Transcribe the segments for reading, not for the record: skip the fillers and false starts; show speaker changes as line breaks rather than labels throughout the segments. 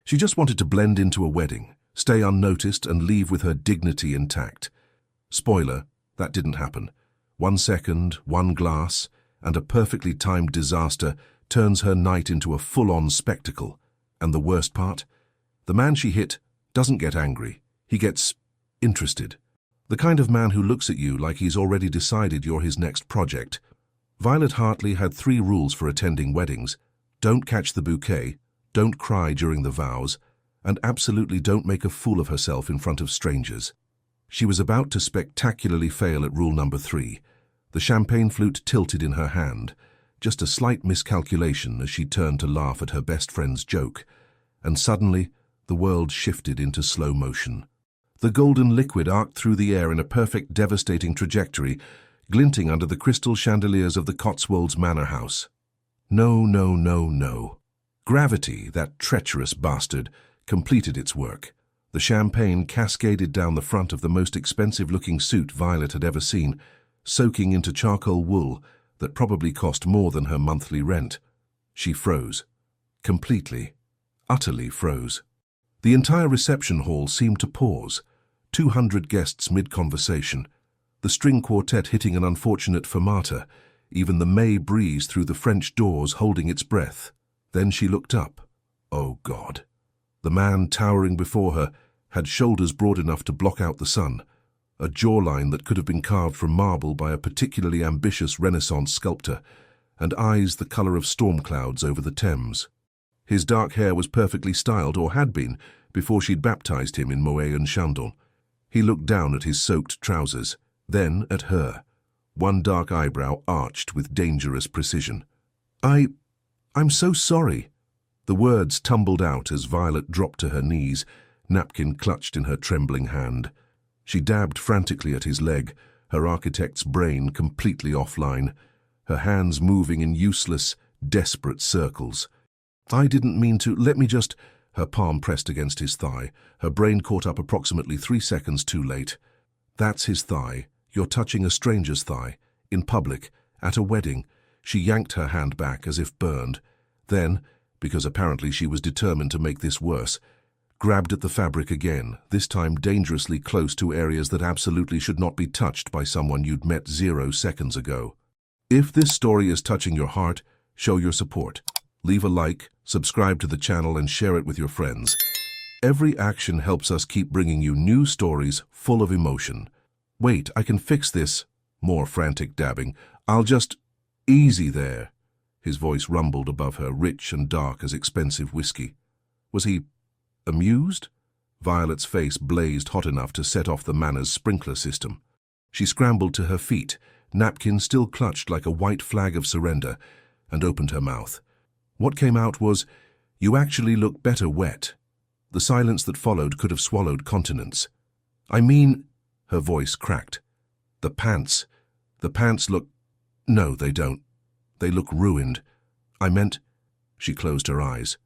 She just wanted to blend into a wedding, stay unnoticed and leave with her dignity intact. Spoiler, that didn't happen. 1 second, one glass, and a perfectly timed disaster turns her night into a full-on spectacle. And the worst part? The man she hit doesn't get angry. He gets interested. The kind of man who looks at you like he's already decided you're his next project. Violet Hartley had 3 rules for attending weddings. Don't catch the bouquet, don't cry during the vows, and absolutely don't make a fool of herself in front of strangers. She was about to spectacularly fail at rule number 3. The champagne flute tilted in her hand, just a slight miscalculation as she turned to laugh at her best friend's joke, and suddenly the world shifted into slow motion. The golden liquid arced through the air in a perfect, devastating trajectory, glinting under the crystal chandeliers of the Cotswolds Manor House. No, no, no, no. Gravity, that treacherous bastard, completed its work. The champagne cascaded down the front of the most expensive-looking suit Violet had ever seen, soaking into charcoal wool that probably cost more than her monthly rent. She froze. Completely, utterly froze. The entire reception hall seemed to pause, 200 guests mid-conversation, the string quartet hitting an unfortunate fermata, even the May breeze through the French doors holding its breath. Then she looked up. Oh God. The man towering before her had shoulders broad enough to block out the sun, a jawline that could have been carved from marble by a particularly ambitious Renaissance sculptor, and eyes the colour of storm clouds over the Thames. His dark hair was perfectly styled, or had been, before she'd baptized him in Moet and Chandon. He looked down at his soaked trousers, then at her, one dark eyebrow arched with dangerous precision. I'm so sorry." The words tumbled out as Violet dropped to her knees, napkin clutched in her trembling hand. She dabbed frantically at his leg, her architect's brain completely offline, her hands moving in useless, desperate circles. "I didn't mean to, let me just—" Her palm pressed against his thigh, her brain caught up approximately 3 seconds too late. "That's his thigh. You're touching a stranger's thigh. In public. At a wedding." She yanked her hand back as if burned. Then, because apparently she was determined to make this worse, grabbed at the fabric again, this time dangerously close to areas that absolutely should not be touched by someone you'd met 0 seconds ago. If this story is touching your heart, show your support. Leave a like, subscribe to the channel, and share it with your friends. Every action helps us keep bringing you new stories full of emotion. "Wait, I can fix this." More frantic dabbing. "I'll just—" "Easy there." His voice rumbled above her, rich and dark as expensive whiskey. Was he amused? Violet's face blazed hot enough to set off the manor's sprinkler system. She scrambled to her feet, napkin still clutched like a white flag of surrender, and opened her mouth. What came out was, "You actually look better wet." The silence that followed could have swallowed continents. "I mean—" Her voice cracked. The pants look—" "No, they don't. They look ruined. I meant—" She closed her eyes.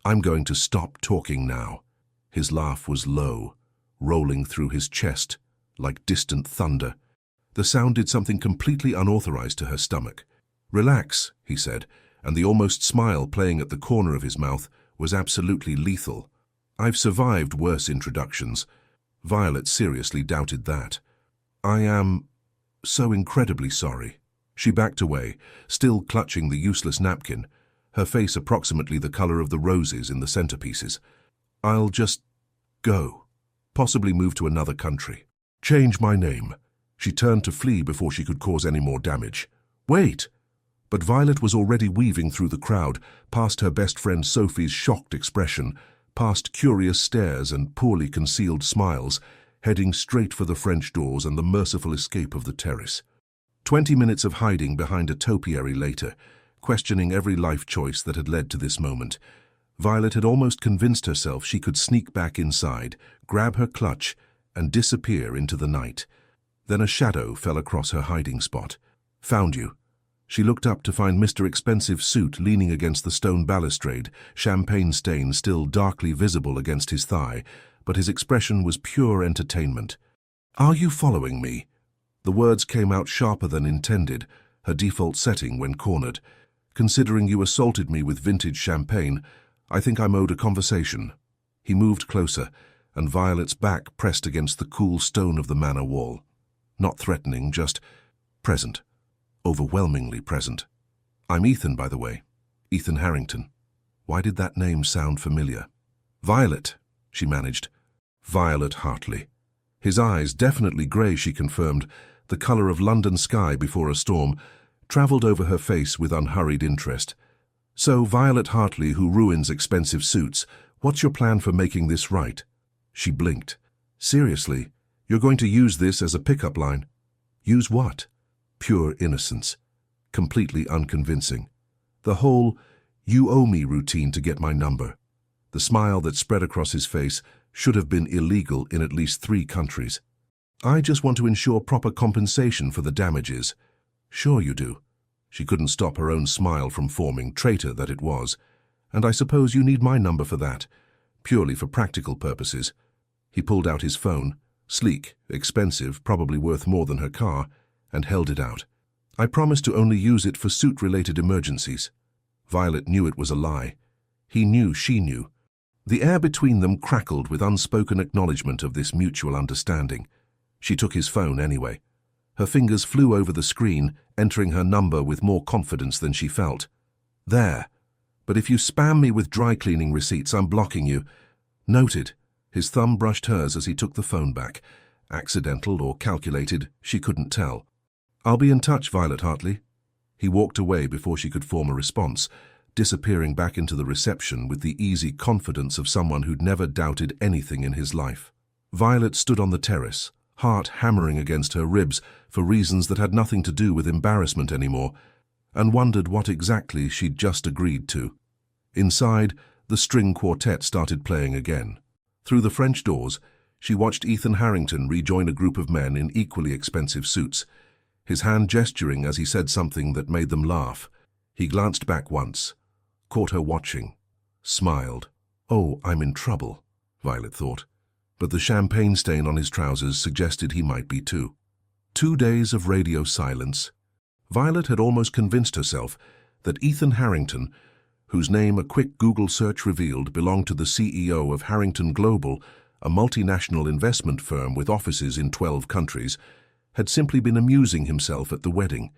"I'm going to stop talking now." His laugh was low, rolling through his chest like distant thunder. The sound did something completely unauthorized to her stomach. "Relax," he said, and the almost smile playing at the corner of his mouth was absolutely lethal. "I've survived worse introductions." Violet seriously doubted that. "I am so incredibly sorry." She backed away, still clutching the useless napkin, her face approximately the color of the roses in the centerpieces. "I'll just go. Possibly move to another country. Change my name." She turned to flee before she could cause any more damage. "Wait!" But Violet was already weaving through the crowd, past her best friend Sophie's shocked expression, past curious stares and poorly concealed smiles, heading straight for the French doors and the merciful escape of the terrace. 20 minutes of hiding behind a topiary later, questioning every life choice that had led to this moment, Violet had almost convinced herself she could sneak back inside, grab her clutch, and disappear into the night. Then a shadow fell across her hiding spot. "Found you." She looked up to find Mr. Expensive Suit leaning against the stone balustrade, champagne stain still darkly visible against his thigh, but his expression was pure entertainment. "Are you following me?" The words came out sharper than intended, her default setting when cornered. "Considering you assaulted me with vintage champagne, I think I'm owed a conversation. He moved closer, and Violet's back pressed against the cool stone of the manor wall. Not threatening, just present. Overwhelmingly present. I'm Ethan, by the way. Ethan Harrington. Why did that name sound familiar? Violet, she managed. Violet Hartley. His eyes, definitely grey, she confirmed, the colour of London sky before a storm, travelled over her face with unhurried interest. So, Violet Hartley, who ruins expensive suits, what's your plan for making this right? She blinked. Seriously, you're going to use this as a pickup line? Use what? Pure innocence. Completely unconvincing. The whole, you owe me routine to get my number. The smile that spread across his face should have been illegal in at least 3 countries. I just want to ensure proper compensation for the damages. Sure you do. She couldn't stop her own smile from forming, traitor that it was. And I suppose you need my number for that, purely for practical purposes. He pulled out his phone, sleek, expensive, probably worth more than her car, and held it out. I promise to only use it for suit-related emergencies. Violet knew it was a lie. He knew she knew. The air between them crackled with unspoken acknowledgement of this mutual understanding. She took his phone anyway. Her fingers flew over the screen, entering her number with more confidence than she felt. There. But if you spam me with dry cleaning receipts, I'm blocking you. Noted. His thumb brushed hers as he took the phone back. Accidental or calculated, she couldn't tell. I'll be in touch, Violet Hartley. He walked away before she could form a response, disappearing back into the reception with the easy confidence of someone who'd never doubted anything in his life. Violet stood on the terrace, heart hammering against her ribs for reasons that had nothing to do with embarrassment anymore, and wondered what exactly she'd just agreed to. Inside, the string quartet started playing again. Through the French doors, she watched Ethan Harrington rejoin a group of men in equally expensive suits, his hand gesturing as he said something that made them laugh. He glanced back once, caught her watching, smiled. Oh, I'm in trouble, Violet thought. But the champagne stain on his trousers suggested he might be too. 2 days of radio silence. Violet had almost convinced herself that Ethan Harrington, whose name a quick Google search revealed belonged to the CEO of Harrington Global, a multinational investment firm with offices in 12 countries, had simply been amusing himself at the wedding.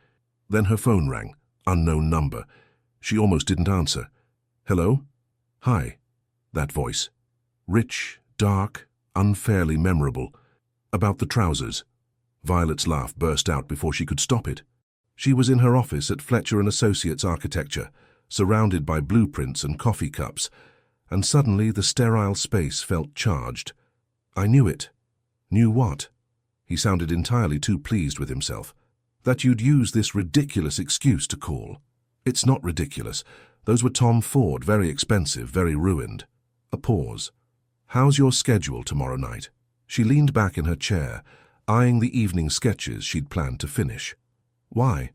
Then her phone rang. Unknown number. She almost didn't answer. Hello? Hi. That voice. Rich, dark, unfairly memorable. About the trousers. Violet's laugh burst out before she could stop it. She was in her office at Fletcher & Associates Architecture, surrounded by blueprints and coffee cups, and suddenly the sterile space felt charged. I knew it. Knew what? He sounded entirely too pleased with himself. That you'd use this ridiculous excuse to call. It's not ridiculous. Those were Tom Ford, very expensive, very ruined. A pause. How's your schedule tomorrow night? She leaned back in her chair, eyeing the evening sketches she'd planned to finish. Why?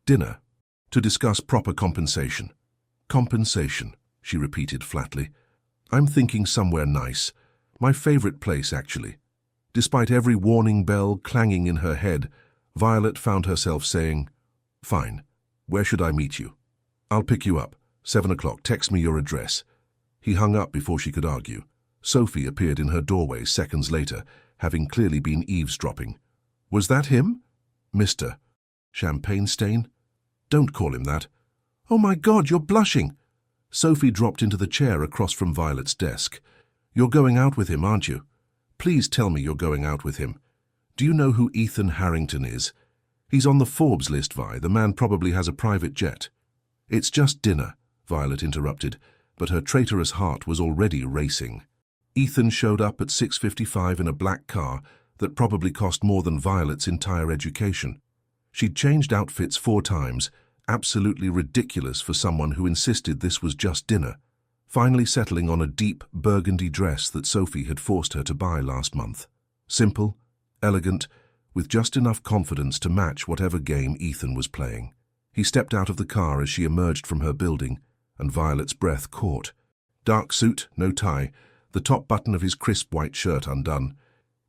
Dinner. To discuss proper compensation. Compensation, she repeated flatly. I'm thinking somewhere nice. My favorite place, actually. Despite every warning bell clanging in her head, Violet found herself saying, Fine. Where should I meet you? I'll pick you up. 7 o'clock. Text me your address. He hung up before she could argue. Sophie appeared in her doorway seconds later, having clearly been eavesdropping. Was that him? Mr. Champagne stain? Don't call him that. Oh my God, you're blushing. Sophie dropped into the chair across from Violet's desk. You're going out with him, aren't you? Please tell me you're going out with him. Do you know who Ethan Harrington is? He's on the Forbes list, Vi. The man probably has a private jet. It's just dinner, Violet interrupted, but her traitorous heart was already racing. Ethan showed up at 6:55 in a black car that probably cost more than Violet's entire education. She'd changed outfits 4 times, absolutely ridiculous for someone who insisted this was just dinner, finally settling on a deep burgundy dress that Sophie had forced her to buy last month. Simple, elegant, with just enough confidence to match whatever game Ethan was playing. He stepped out of the car as she emerged from her building, and Violet's breath caught. Dark suit, no tie, the top button of his crisp white shirt undone.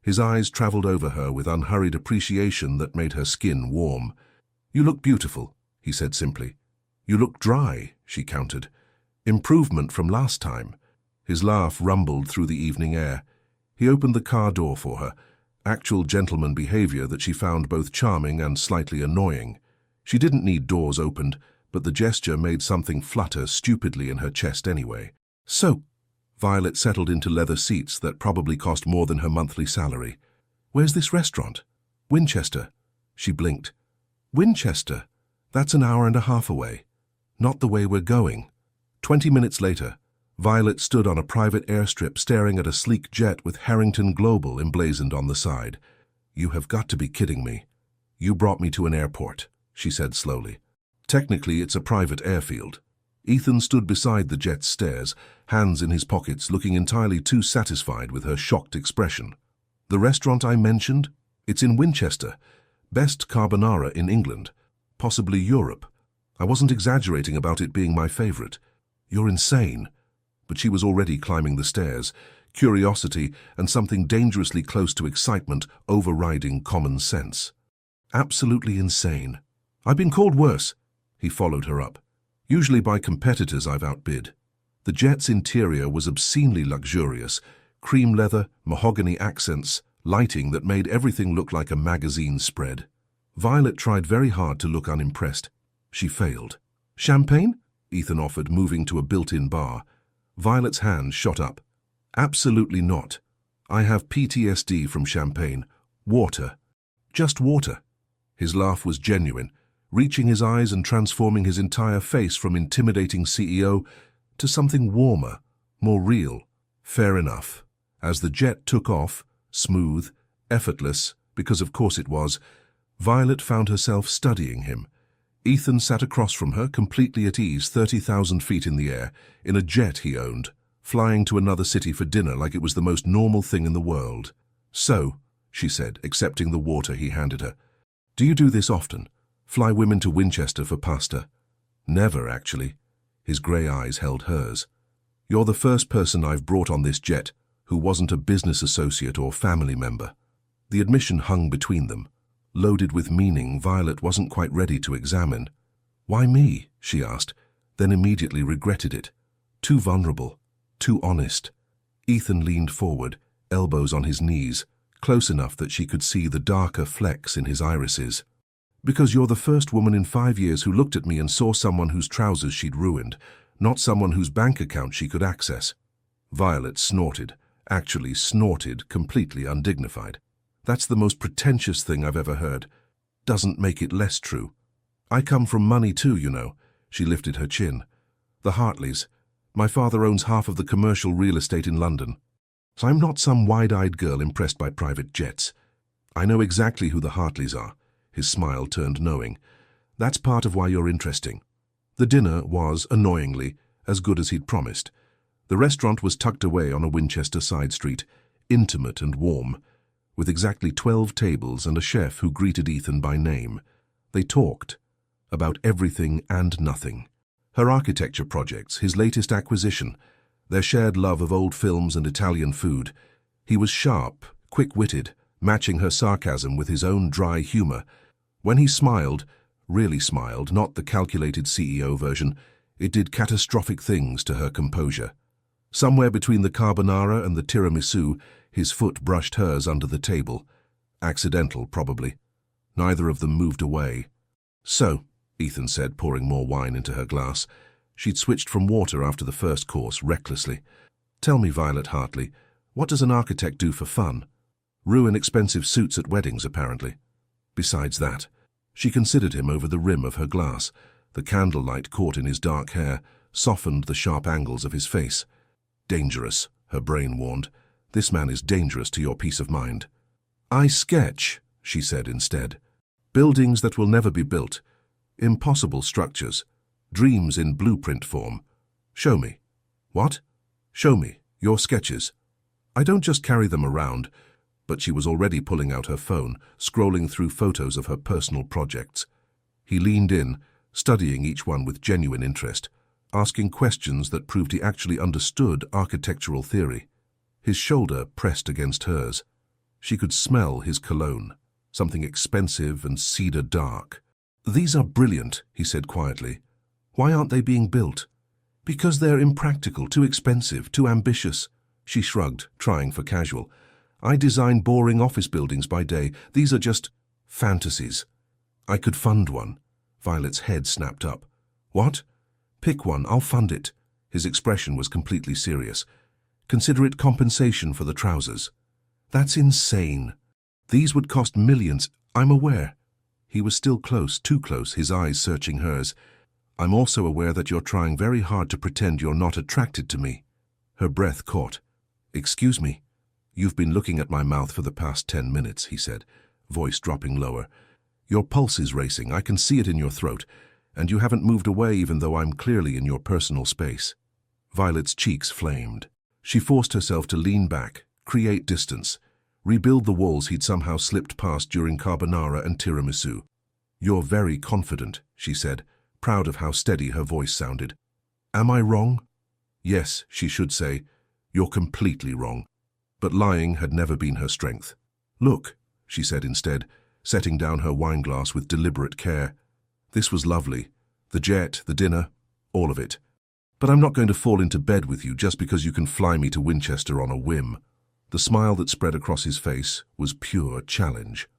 His eyes travelled over her with unhurried appreciation that made her skin warm. You look beautiful, he said simply. You look dry, she countered. Improvement from last time. His laugh rumbled through the evening air. He opened the car door for her, actual gentleman behavior that she found both charming and slightly annoying. She didn't need doors opened, but the gesture made something flutter stupidly in her chest anyway. So, Violet settled into leather seats that probably cost more than her monthly salary. Where's this restaurant? Winchester. She blinked. Winchester? That's an hour and a half away. Not the way we're going. 20 minutes later, Violet stood on a private airstrip staring at a sleek jet with Harrington Global emblazoned on the side. You have got to be kidding me. You brought me to an airport, she said slowly. Technically, it's a private airfield. Ethan stood beside the jet's stairs, hands in his pockets, looking entirely too satisfied with her shocked expression. The restaurant I mentioned? It's in Winchester. Best carbonara in England. Possibly Europe. I wasn't exaggerating about it being my favorite. You're insane. But she was already climbing the stairs, curiosity and something dangerously close to excitement overriding common sense. Absolutely insane. I've been called worse. He followed her up. Usually by competitors I've outbid. The jet's interior was obscenely luxurious, cream leather, mahogany accents, lighting that made everything look like a magazine spread. Violet tried very hard to look unimpressed. She failed. Champagne? Ethan offered, moving to a built-in bar. Violet's hand shot up. Absolutely not. I have PTSD from champagne. Water. Just water. His laugh was genuine, reaching his eyes and transforming his entire face from intimidating CEO to something warmer, more real. Fair enough. As the jet took off, smooth, effortless, because of course it was, Violet found herself studying him. Ethan sat across from her, completely at ease, 30,000 feet in the air, in a jet he owned, flying to another city for dinner like it was the most normal thing in the world. So, she said, accepting the water he handed her, do you do this often? Fly women to Winchester for pasta? Never, actually. His grey eyes held hers. You're the first person I've brought on this jet who wasn't a business associate or family member. The admission hung between them. Loaded with meaning Violet wasn't quite ready to examine. Why me? She asked, then immediately regretted it. Too vulnerable, too honest. Ethan leaned forward, elbows on his knees, close enough that she could see the darker flecks in his irises. Because you're the first woman in 5 years who looked at me and saw someone whose trousers she'd ruined, not someone whose bank account she could access. Violet snorted, actually snorted, completely undignified. That's the most pretentious thing I've ever heard. Doesn't make it less true. I come from money too, you know. She lifted her chin. The Hartleys. My father owns half of the commercial real estate in London. So I'm not some wide-eyed girl impressed by private jets. I know exactly who the Hartleys are. His smile turned knowing. That's part of why you're interesting. The dinner was, annoyingly, as good as he'd promised. The restaurant was tucked away on a Winchester side street, intimate and warm, with exactly 12 tables and a chef who greeted Ethan by name. They talked about everything and nothing. Her architecture projects, his latest acquisition, their shared love of old films and Italian food. He was sharp, quick-witted, matching her sarcasm with his own dry humor. When he smiled, really smiled, not the calculated CEO version, it did catastrophic things to her composure. Somewhere between the carbonara and the tiramisu, his foot brushed hers under the table. Accidental, probably. Neither of them moved away. So, Ethan said, pouring more wine into her glass. She'd switched from water after the first course, recklessly. Tell me, Violet Hartley, what does an architect do for fun? Ruin expensive suits at weddings, apparently. Besides that, she considered him over the rim of her glass. The candlelight caught in his dark hair, softened the sharp angles of his face. Dangerous, her brain warned. This man is dangerous to your peace of mind. I sketch, she said instead. Buildings that will never be built. Impossible structures. Dreams in blueprint form. Show me. What? Show me, your sketches. I don't just carry them around, but she was already pulling out her phone, scrolling through photos of her personal projects. He leaned in, studying each one with genuine interest, asking questions that proved he actually understood architectural theory. His shoulder pressed against hers. She could smell his cologne, something expensive and cedar dark. These are brilliant, he said quietly. Why aren't they being built? Because they're impractical, too expensive, too ambitious. She shrugged, trying for casual. I design boring office buildings by day. These are just fantasies. I could fund one. Violet's head snapped up. What? Pick one, I'll fund it. His expression was completely serious. Consider it compensation for the trousers. That's insane. These would cost millions, I'm aware. He was still close, too close, his eyes searching hers. I'm also aware that you're trying very hard to pretend you're not attracted to me. Her breath caught. Excuse me. You've been looking at my mouth for the past 10 minutes, he said, voice dropping lower. Your pulse is racing, I can see it in your throat, and you haven't moved away even though I'm clearly in your personal space. Violet's cheeks flamed. She forced herself to lean back, create distance, rebuild the walls he'd somehow slipped past during carbonara and tiramisu. You're very confident, she said, proud of how steady her voice sounded. Am I wrong? Yes, she should say. You're completely wrong. But lying had never been her strength. Look, she said instead, setting down her wineglass with deliberate care. This was lovely. The jet, the dinner, all of it. But I'm not going to fall into bed with you just because you can fly me to Winchester on a whim. The smile that spread across his face was pure challenge.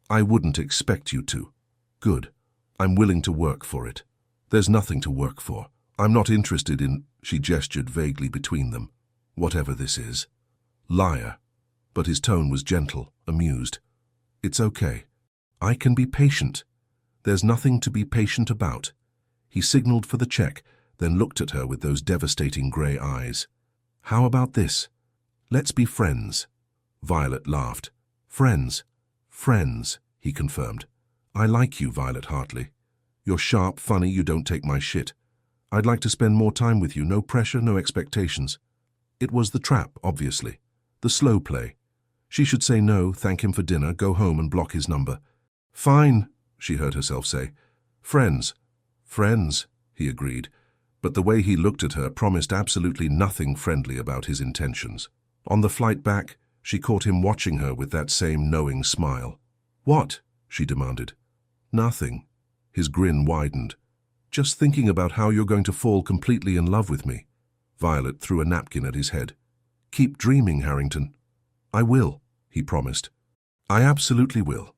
I wouldn't expect you to. Good. I'm willing to work for it. There's nothing to work for. I'm not interested in, she gestured vaguely between them, whatever this is. Liar. But his tone was gentle, amused. It's okay. I can be patient. There's nothing to be patient about. He signaled for the check, then looked at her with those devastating grey eyes. How about this? Let's be friends. Violet laughed. Friends. Friends, he confirmed. I like you, Violet Hartley. You're sharp, funny, you don't take my shit. I'd like to spend more time with you, no pressure, no expectations. It was the trap, obviously. The slow play. She should say no, thank him for dinner, go home and block his number. Fine, she heard herself say. Friends. Friends, he agreed, but the way he looked at her promised absolutely nothing friendly about his intentions. On the flight back, she caught him watching her with that same knowing smile. What? She demanded. Nothing. His grin widened. Just thinking about how you're going to fall completely in love with me. Violet threw a napkin at his head. Keep dreaming, Harrington. I will, he promised. I absolutely will.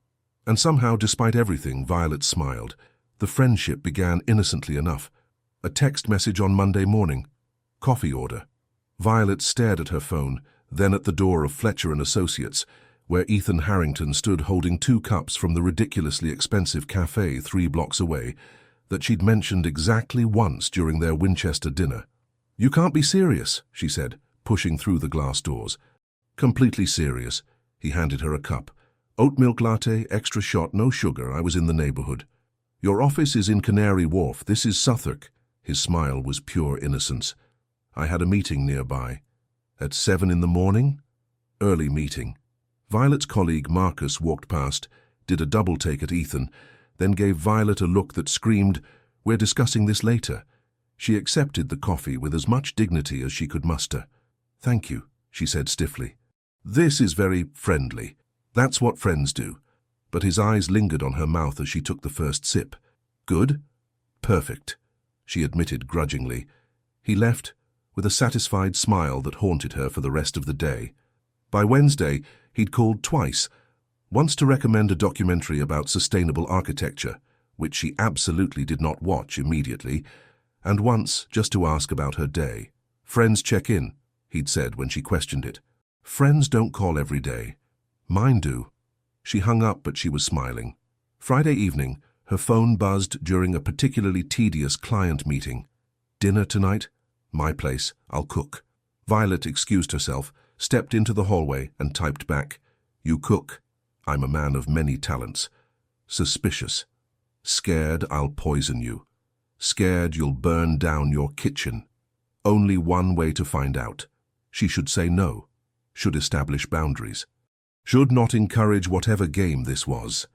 And somehow, despite everything, Violet smiled. The friendship began innocently enough. A text message on Monday morning. Coffee order. Violet stared at her phone, then at the door of Fletcher & Associates, where Ethan Harrington stood holding 2 cups from the ridiculously expensive cafe 3 blocks away that she'd mentioned exactly once during their Winchester dinner. You can't be serious, she said, pushing through the glass doors. Completely serious. He handed her a cup. Oat milk latte, extra shot, no sugar, I was in the neighborhood. Your office is in Canary Wharf, this is Southwark. His smile was pure innocence. I had a meeting nearby. At 7 in the morning? Early meeting. Violet's colleague Marcus walked past, did a double take at Ethan, then gave Violet a look that screamed, We're discussing this later. She accepted the coffee with as much dignity as she could muster. Thank you, she said stiffly. This is very friendly. That's what friends do. But his eyes lingered on her mouth as she took the first sip. Good? Perfect, she admitted grudgingly. He left, with a satisfied smile that haunted her for the rest of the day. By Wednesday, he'd called twice, once to recommend a documentary about sustainable architecture, which she absolutely did not watch immediately, and once just to ask about her day. Friends check in, he'd said when she questioned it. Friends don't call every day. Mine do. She hung up, but she was smiling. Friday evening, her phone buzzed during a particularly tedious client meeting. Dinner tonight? My place. I'll cook. Violet excused herself, stepped into the hallway and typed back. You cook. I'm a man of many talents. Suspicious. Scared I'll poison you. Scared you'll burn down your kitchen. Only one way to find out. She should say no. Should establish boundaries. Should not encourage whatever game this was.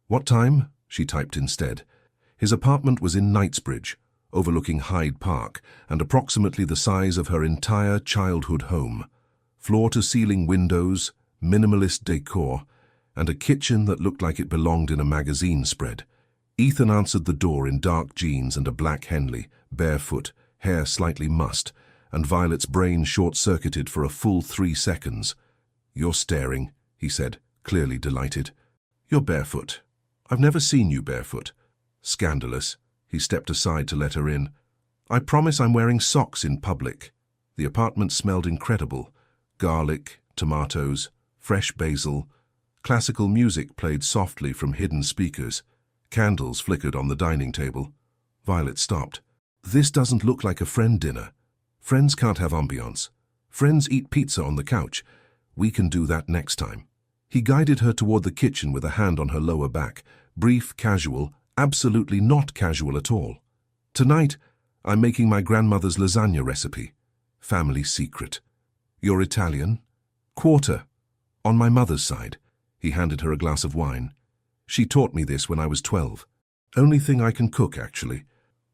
What time? She typed instead. His apartment was in Knightsbridge, overlooking Hyde Park, and approximately the size of her entire childhood home. Floor-to-ceiling windows, minimalist decor, and a kitchen that looked like it belonged in a magazine spread. Ethan answered the door in dark jeans and a black Henley, barefoot, hair slightly mussed, and Violet's brain short-circuited for a full 3 seconds. "You're staring," he said, clearly delighted. "You're barefoot. I've never seen you barefoot." Scandalous. He stepped aside to let her in. "I promise I'm wearing socks in public." The apartment smelled incredible. Garlic, tomatoes, fresh basil. Classical music played softly from hidden speakers. Candles flickered on the dining table. Violet stopped. "This doesn't look like a friend dinner. Friends can't have ambiance. Friends eat pizza on the couch. We can do that next time." He guided her toward the kitchen with a hand on her lower back. Brief, casual, absolutely not casual at all. "Tonight, I'm making my grandmother's lasagna recipe. Family secret." "You're Italian?" "Quarter. On my mother's side." He handed her a glass of wine. "She taught me this when I was 12. Only thing I can cook, actually.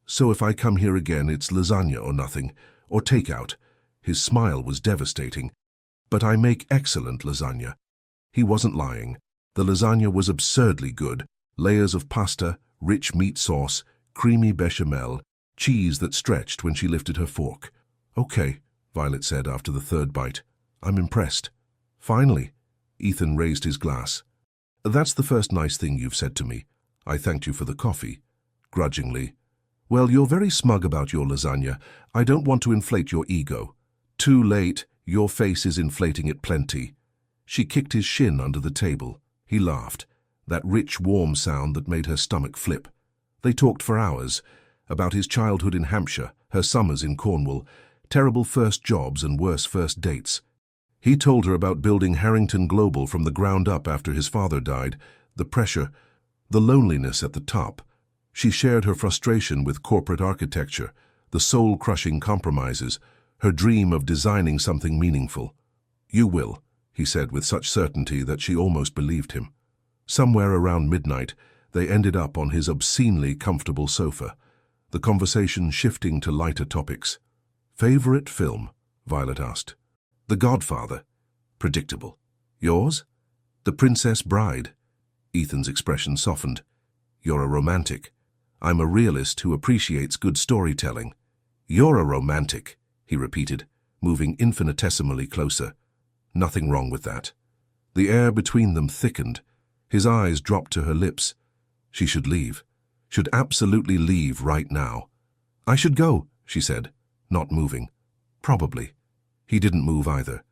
So if I come here again, it's lasagna or nothing, or takeout." His smile was devastating. "But I make excellent lasagna." He wasn't lying. The lasagna was absurdly good. Layers of pasta, rich meat sauce, creamy bechamel, cheese that stretched when she lifted her fork. "Okay," Violet said after the 3rd bite. "I'm impressed." "Finally." Ethan raised his glass. "That's the first nice thing you've said to me." "I thanked you for the coffee." Grudgingly. "Well, you're very smug about your lasagna. I don't want to inflate your ego." "Too late. Your face is inflating it plenty." She kicked his shin under the table. He laughed, that rich, warm sound that made her stomach flip. They talked for hours, about his childhood in Hampshire, her summers in Cornwall, terrible first jobs and worse first dates. He told her about building Harrington Global from the ground up after his father died, the pressure, the loneliness at the top. She shared her frustration with corporate architecture, the soul-crushing compromises, her dream of designing something meaningful. "You will," he said with such certainty that she almost believed him. Somewhere around midnight, they ended up on his obscenely comfortable sofa, the conversation shifting to lighter topics. "Favorite film?" Violet asked. "The Godfather." Predictable. "Yours?" "The Princess Bride." Ethan's expression softened. "You're a romantic." "I'm a realist who appreciates good storytelling." "You're a romantic," he repeated, moving infinitesimally closer. Nothing wrong with that. The air between them thickened. His eyes dropped to her lips. She should leave. Should absolutely leave right now. "I should go," she said, not moving. "Probably." He didn't move either.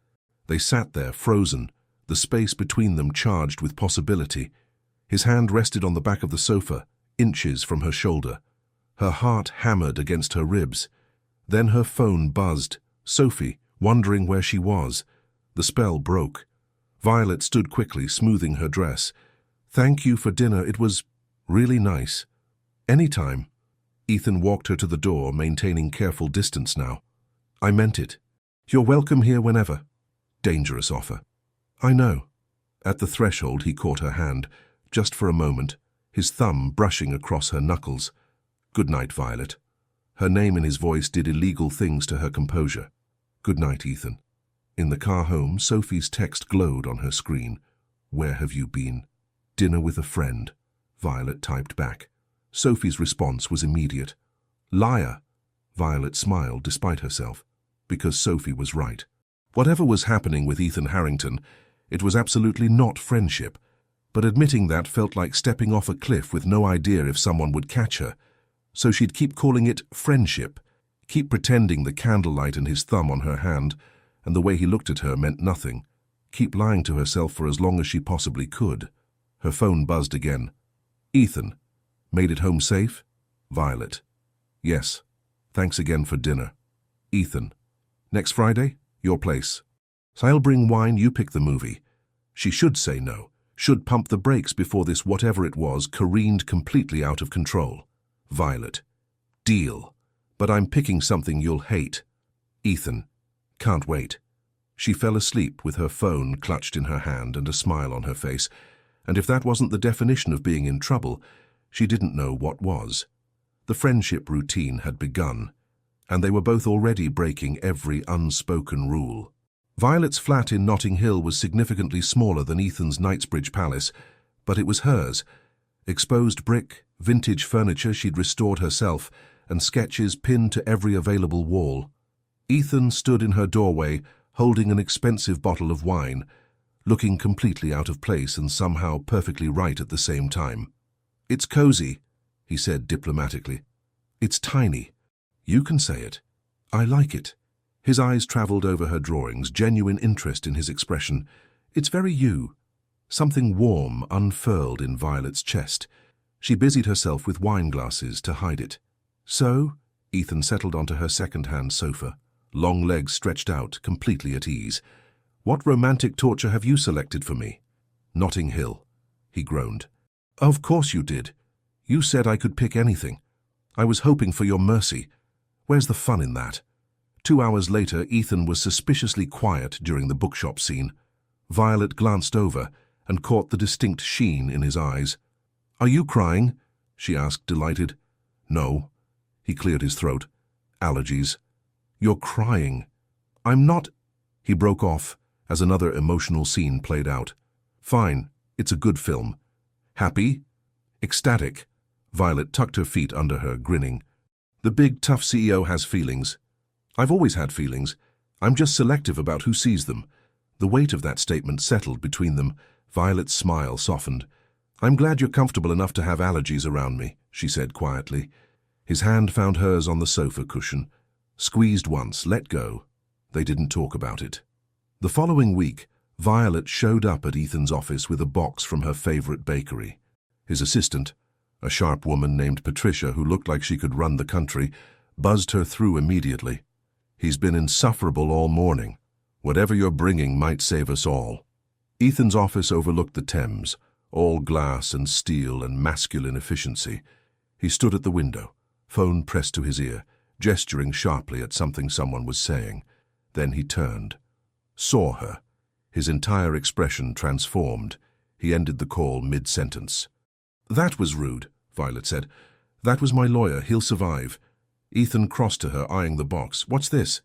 They sat there, frozen, the space between them charged with possibility. His hand rested on the back of the sofa, inches from her shoulder. Her heart hammered against her ribs. Then her phone buzzed. Sophie, wondering where she was. The spell broke. Violet stood quickly, smoothing her dress. "Thank you for dinner. It was really nice." "Anytime." Ethan walked her to the door, maintaining careful distance now. "I meant it. You're welcome here whenever." Dangerous offer. "I know." At the threshold, he caught her hand, just for a moment, his thumb brushing across her knuckles. "Good night, Violet." Her name in his voice did illegal things to her composure. "Good night, Ethan." In the car home, Sophie's text glowed on her screen. "Where have you been?" "Dinner with a friend," Violet typed back. Sophie's response was immediate. "Liar." Violet smiled despite herself, because Sophie was right. Whatever was happening with Ethan Harrington, it was absolutely not friendship, but admitting that felt like stepping off a cliff with no idea if someone would catch her. So she'd keep calling it friendship, keep pretending the candlelight and his thumb on her hand, and the way he looked at her meant nothing, keep lying to herself for as long as she possibly could. Her phone buzzed again. "Ethan, made it home safe?" Violet. "Yes. Thanks again for dinner." Ethan. "Next Friday? Your place. So I'll bring wine, you pick the movie." She should say no, should pump the brakes before this whatever it was careened completely out of control. Violet. "Deal. But I'm picking something you'll hate." Ethan. "Can't wait." She fell asleep with her phone clutched in her hand and a smile on her face, and if that wasn't the definition of being in trouble, she didn't know what was. The friendship routine had begun, and they were both already breaking every unspoken rule. Violet's flat in Notting Hill was significantly smaller than Ethan's Knightsbridge Palace, but it was hers. Exposed brick, vintage furniture she'd restored herself, and sketches pinned to every available wall. Ethan stood in her doorway, holding an expensive bottle of wine, looking completely out of place and somehow perfectly right at the same time. "It's cozy," he said diplomatically. "It's tiny. You can say it. I like it." His eyes traveled over her drawings, genuine interest in his expression. "It's very you." Something warm unfurled in Violet's chest. She busied herself with wine glasses to hide it. "So?" Ethan settled onto her second-hand sofa, long legs stretched out, completely at ease. "What romantic torture have you selected for me?" "Notting Hill," he groaned. "Of course you did. You said I could pick anything. I was hoping for your mercy. Where's the fun in that?" 2 hours later, Ethan was suspiciously quiet during the bookshop scene. Violet glanced over and caught the distinct sheen in his eyes. "Are you crying?" she asked, delighted. "No." He cleared his throat. "Allergies." "You're crying." "I'm not—" He broke off as another emotional scene played out. "Fine. It's a good film." "Happy?" "Ecstatic." Violet tucked her feet under her, grinning. "The big, tough CEO has feelings. I've always had feelings. I'm just selective about who sees them." The weight of that statement settled between them. Violet's smile softened. "I'm glad you're comfortable enough to have allergies around me," she said quietly. His hand found hers on the sofa cushion. Squeezed once, let go. They didn't talk about it. The following week, Violet showed up at Ethan's office with a box from her favorite bakery. His assistant, a sharp woman named Patricia who looked like she could run the country, buzzed her through immediately. "He's been insufferable all morning. Whatever you're bringing might save us all." Ethan's office overlooked the Thames, all glass and steel and masculine efficiency. He stood at the window, phone pressed to his ear, gesturing sharply at something someone was saying. Then he turned, saw her. His entire expression transformed. He ended the call mid-sentence. "That was rude," Violet said. "That was my lawyer. He'll survive." Ethan crossed to her, eyeing the box. "What's this?"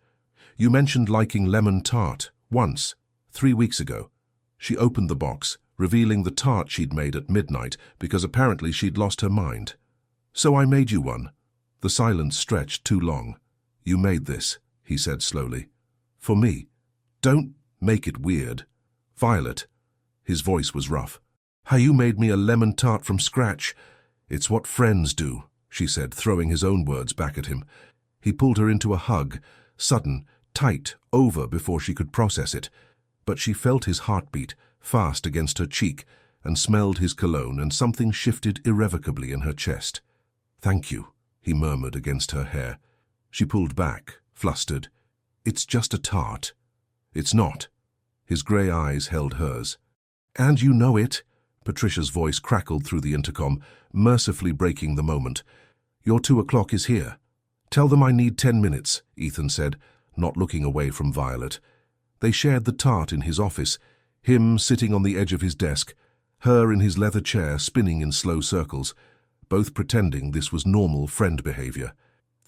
"You mentioned liking lemon tart. Once. 3 weeks ago." She opened the box, revealing the tart she'd made at midnight because apparently she'd lost her mind. "So I made you one." The silence stretched too long. "You made this," he said slowly. "For me. Don't make it weird." "Violet." His voice was rough. "How you made me a lemon tart from scratch." "It's what friends do," she said, throwing his own words back at him. He pulled her into a hug, sudden, tight, over before she could process it. But she felt his heartbeat, fast against her cheek, and smelled his cologne, and something shifted irrevocably in her chest. "Thank you," he murmured against her hair. She pulled back, flustered. "It's just a tart." "It's not." His grey eyes held hers. "And you know it." Patricia's voice crackled through the intercom, mercifully breaking the moment. "Your 2 o'clock is here." "Tell them I need 10 minutes, Ethan said, not looking away from Violet. They shared the tart in his office, him sitting on the edge of his desk, her in his leather chair spinning in slow circles, both pretending this was normal friend behavior.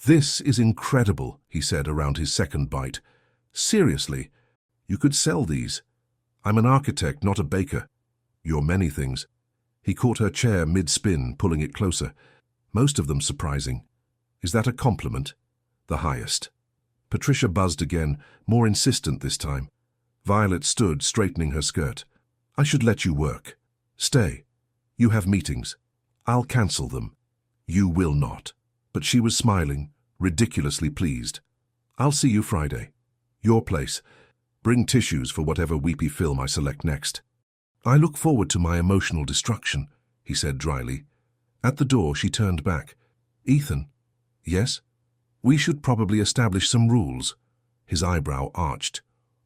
"This is incredible," he said around his second bite. "Seriously, you could sell these. I'm an architect, not a baker." "You're many things." He caught her chair mid-spin, pulling it closer. "Most of them surprising." "Is that a compliment?" "The highest." Patricia buzzed again, more insistent this time. Violet stood, straightening her skirt. "I should let you work. Stay. You have meetings. I'll cancel them." "You will not." But she was smiling, ridiculously pleased. "I'll see you Friday. Your place. Bring tissues for whatever weepy film I select next." "I look forward to my emotional destruction," he said dryly. At the door, she turned back. "Ethan." "Yes?" "We should probably establish some rules." His eyebrow arched.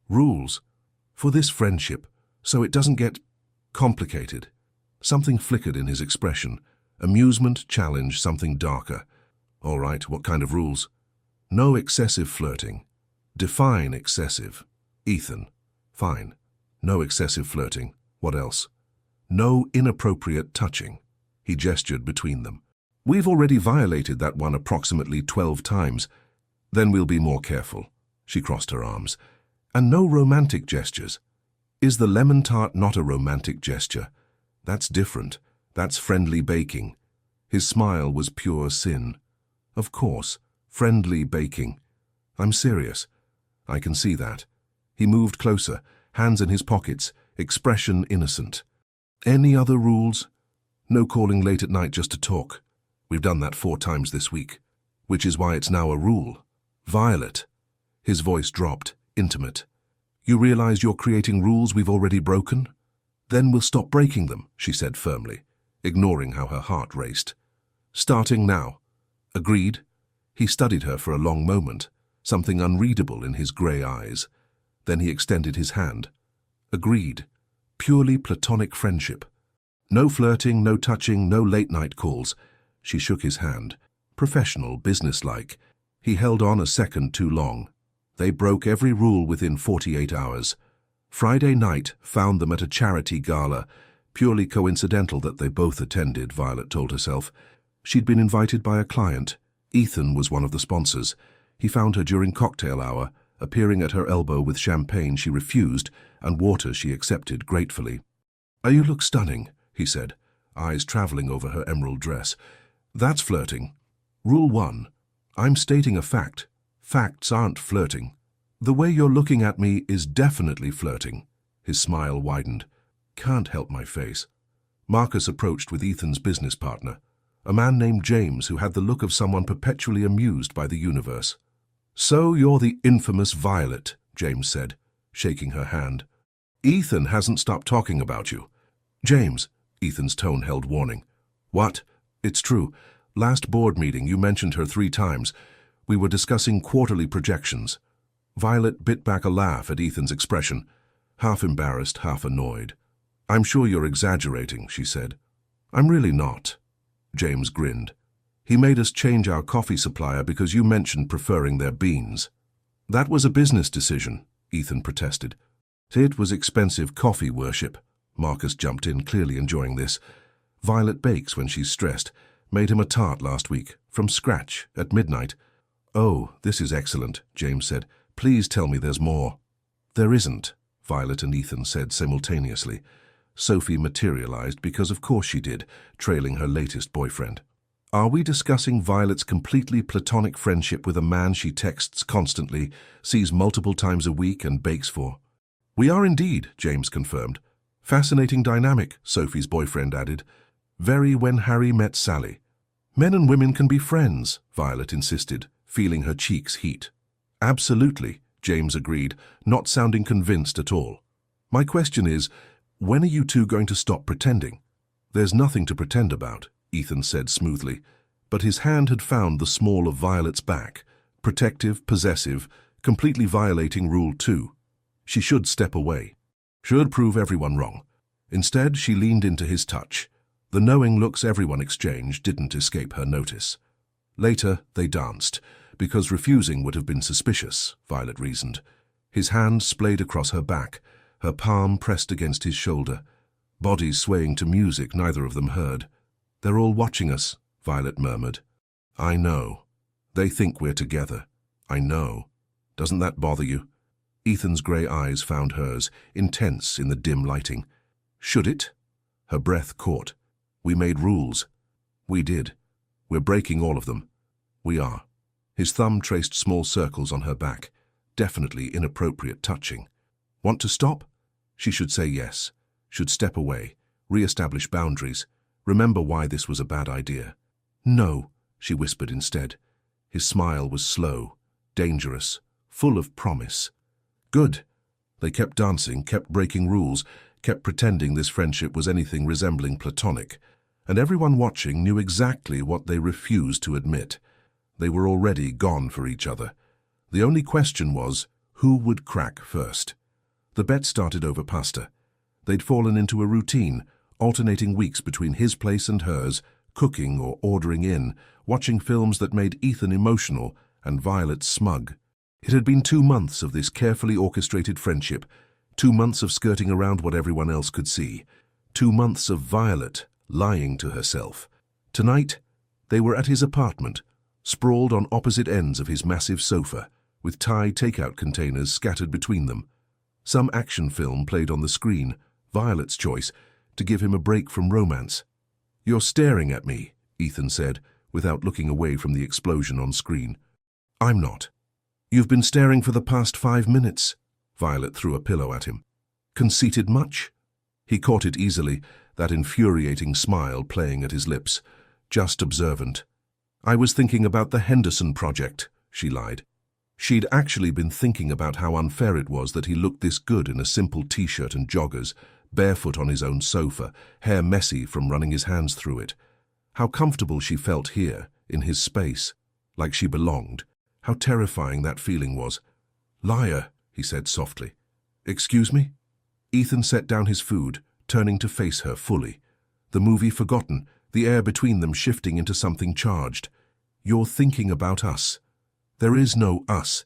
"Rules? For this friendship, so it doesn't get complicated." Something flickered in his expression. Amusement, challenge, something darker. "All right, what kind of rules?" "No excessive flirting." "Define excessive." "Ethan." "Fine. No excessive flirting. What else?" "No inappropriate touching." He gestured between them. "We've already violated that one approximately 12 times. Then we'll be more careful." She crossed her arms. "And no romantic gestures." "Is the lemon tart not a romantic gesture?" "That's different. That's friendly baking." His smile was pure sin. Of course, friendly baking. I'm serious. I can see that. He moved closer, hands in his pockets, expression innocent. Any other rules? No calling late at night just to talk. We've done that 4 times this week, which is why it's now a rule. Violet. His voice dropped, intimate. You realize you're creating rules we've already broken? Then we'll stop breaking them, she said firmly, ignoring how her heart raced. Starting now. Agreed. He studied her for a long moment, something unreadable in his grey eyes. Then he extended his hand. Agreed. Purely platonic friendship. No flirting, no touching, no late-night calls. She shook his hand. Professional, businesslike. He held on a second too long. They broke every rule within 48 hours. Friday night found them at a charity gala. Purely coincidental that they both attended, Violet told herself. She'd been invited by a client. Ethan was one of the sponsors. He found her during cocktail hour, appearing at her elbow with champagne she refused and water she accepted gratefully. You look stunning, he said, eyes traveling over her emerald dress. That's flirting. Rule 1. I'm stating a fact. Facts aren't flirting. The way you're looking at me is definitely flirting. His smile widened. Can't help my face. Marcus approached with Ethan's business partner, a man named James who had the look of someone perpetually amused by the universe. So you're the infamous Violet, James said, shaking her hand. Ethan hasn't stopped talking about you. James, Ethan's tone held warning. What? It's true. Last board meeting you mentioned her 3 times. We were discussing quarterly projections. Violet bit back a laugh at Ethan's expression, half embarrassed, half annoyed. I'm sure you're exaggerating, she said. I'm really not. James grinned. He made us change our coffee supplier because you mentioned preferring their beans. That was a business decision, Ethan protested. It was expensive coffee worship. Marcus jumped in, clearly enjoying this. Violet bakes when she's stressed. Made him a tart last week, from scratch, at midnight. Oh, this is excellent, James said. Please tell me there's more. There isn't, Violet and Ethan said simultaneously. Sophie materialized because of course she did, trailing her latest boyfriend. Are we discussing Violet's completely platonic friendship with a man she texts constantly, sees multiple times a week and bakes for? We are indeed, James confirmed. Fascinating dynamic, Sophie's boyfriend added. Very when Harry met Sally. Men and women can be friends, Violet insisted, feeling her cheeks heat. Absolutely, James agreed, not sounding convinced at all. My question is, when are you two going to stop pretending? There's nothing to pretend about, Ethan said smoothly, but his hand had found the small of Violet's back, protective, possessive, completely violating Rule 2. She should step away. Should prove everyone wrong. Instead, she leaned into his touch. The knowing looks everyone exchanged didn't escape her notice. Later, they danced, because refusing would have been suspicious, Violet reasoned. His hand splayed across her back, her palm pressed against his shoulder. Bodies swaying to music neither of them heard. They're all watching us, Violet murmured. I know. They think we're together. I know. Doesn't that bother you? Ethan's grey eyes found hers, intense in the dim lighting. Should it? Her breath caught. We made rules. We did. We're breaking all of them. We are. His thumb traced small circles on her back. Definitely inappropriate touching. Want to stop? She should say yes. Should step away. Re-establish boundaries. Remember why this was a bad idea. No, she whispered instead. His smile was slow, dangerous, full of promise. Good. They kept dancing, kept breaking rules, kept pretending this friendship was anything resembling platonic. And everyone watching knew exactly what they refused to admit. They were already gone for each other. The only question was, who would crack first? The bet started over pasta. They'd fallen into a routine, alternating weeks between his place and hers, cooking or ordering in, watching films that made Ethan emotional and Violet smug. It had been 2 months of this carefully orchestrated friendship, 2 months of skirting around what everyone else could see, 2 months of Violet lying to herself. Tonight, they were at his apartment, sprawled on opposite ends of his massive sofa, with Thai takeout containers scattered between them. Some action film played on the screen, Violet's choice, to give him a break from romance. You're staring at me, Ethan said, without looking away from the explosion on screen. I'm not. You've been staring for the past 5 minutes. Violet threw a pillow at him. Conceited much? He caught it easily, that infuriating smile playing at his lips. Just observant. I was thinking about the Henderson project, she lied. She'd actually been thinking about how unfair it was that he looked this good in a simple t-shirt and joggers, barefoot on his own sofa, hair messy from running his hands through it. How comfortable she felt here, in his space, like she belonged. How terrifying that feeling was. Liar, he said softly. Excuse me? Ethan set down his food, turning to face her fully. The movie forgotten, the air between them shifting into something charged. You're thinking about us. There is no us.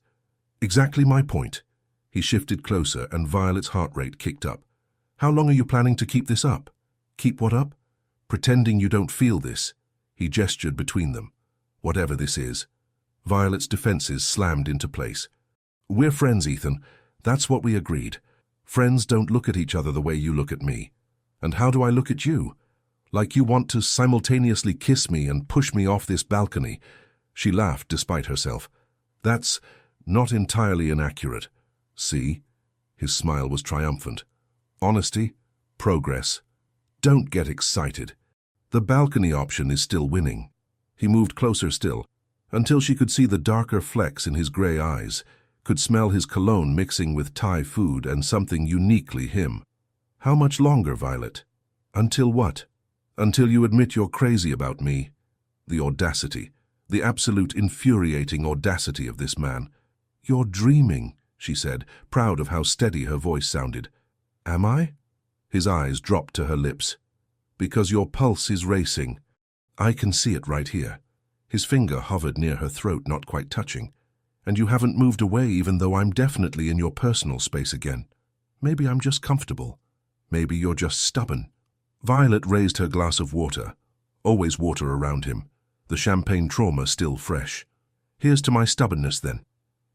Exactly my point. He shifted closer and Violet's heart rate kicked up. How long are you planning to keep this up? Keep what up? Pretending you don't feel this. He gestured between them. Whatever this is. Violet's defenses slammed into place. We're friends, Ethan. That's what we agreed. Friends don't look at each other the way you look at me. And how do I look at you? Like you want to simultaneously kiss me and push me off this balcony. She laughed despite herself. That's not entirely inaccurate. See? His smile was triumphant. Honesty, progress. Don't get excited. The balcony option is still winning. He moved closer still, until she could see the darker flecks in his grey eyes, could smell his cologne mixing with Thai food and something uniquely him. How much longer, Violet? Until what? Until you admit you're crazy about me. The audacity, the absolute infuriating audacity of this man. You're dreaming, she said, proud of how steady her voice sounded. Am I? His eyes dropped to her lips. Because your pulse is racing. I can see it right here. His finger hovered near her throat, not quite touching. And you haven't moved away even though I'm definitely in your personal space again. Maybe I'm just comfortable. Maybe you're just stubborn. Violet raised her glass of water. Always water around him. The champagne trauma still fresh. Here's to my stubbornness then.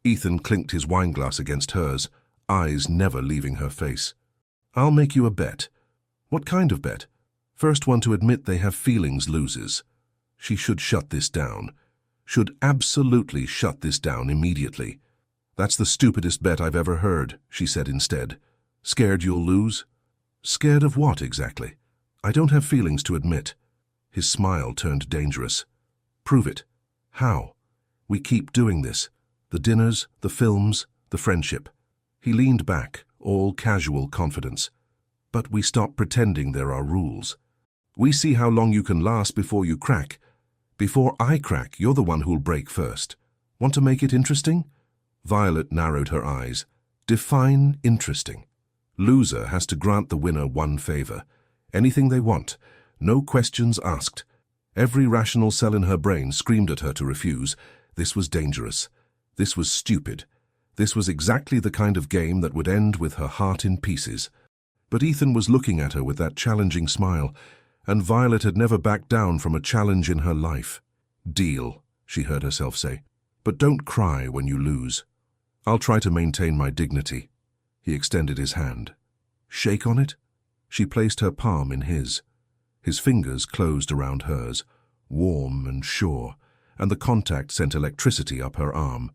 Ethan clinked his wineglass against hers, eyes never leaving her face. I'll make you a bet. What kind of bet? First one to admit they have feelings loses. She should shut this down. Should absolutely shut this down immediately. That's the stupidest bet I've ever heard, she said instead. Scared you'll lose? Scared of what exactly? I don't have feelings to admit. His smile turned dangerous. Prove it. How? We keep doing this. The dinners, the films, the friendship. He leaned back, all casual confidence. But we stop pretending there are rules. We see how long you can last before you crack. Before I crack, you're the one who'll break first. Want to make it interesting? Violet narrowed her eyes. Define interesting. Loser has to grant the winner one favor. Anything they want. No questions asked. Every rational cell in her brain screamed at her to refuse. This was dangerous. This was stupid. This was exactly the kind of game that would end with her heart in pieces. But Ethan was looking at her with that challenging smile, and Violet had never backed down from a challenge in her life. Deal, she heard herself say, but don't cry when you lose. I'll try to maintain my dignity. He extended his hand. Shake on it? She placed her palm in his. His fingers closed around hers, warm and sure, and the contact sent electricity up her arm.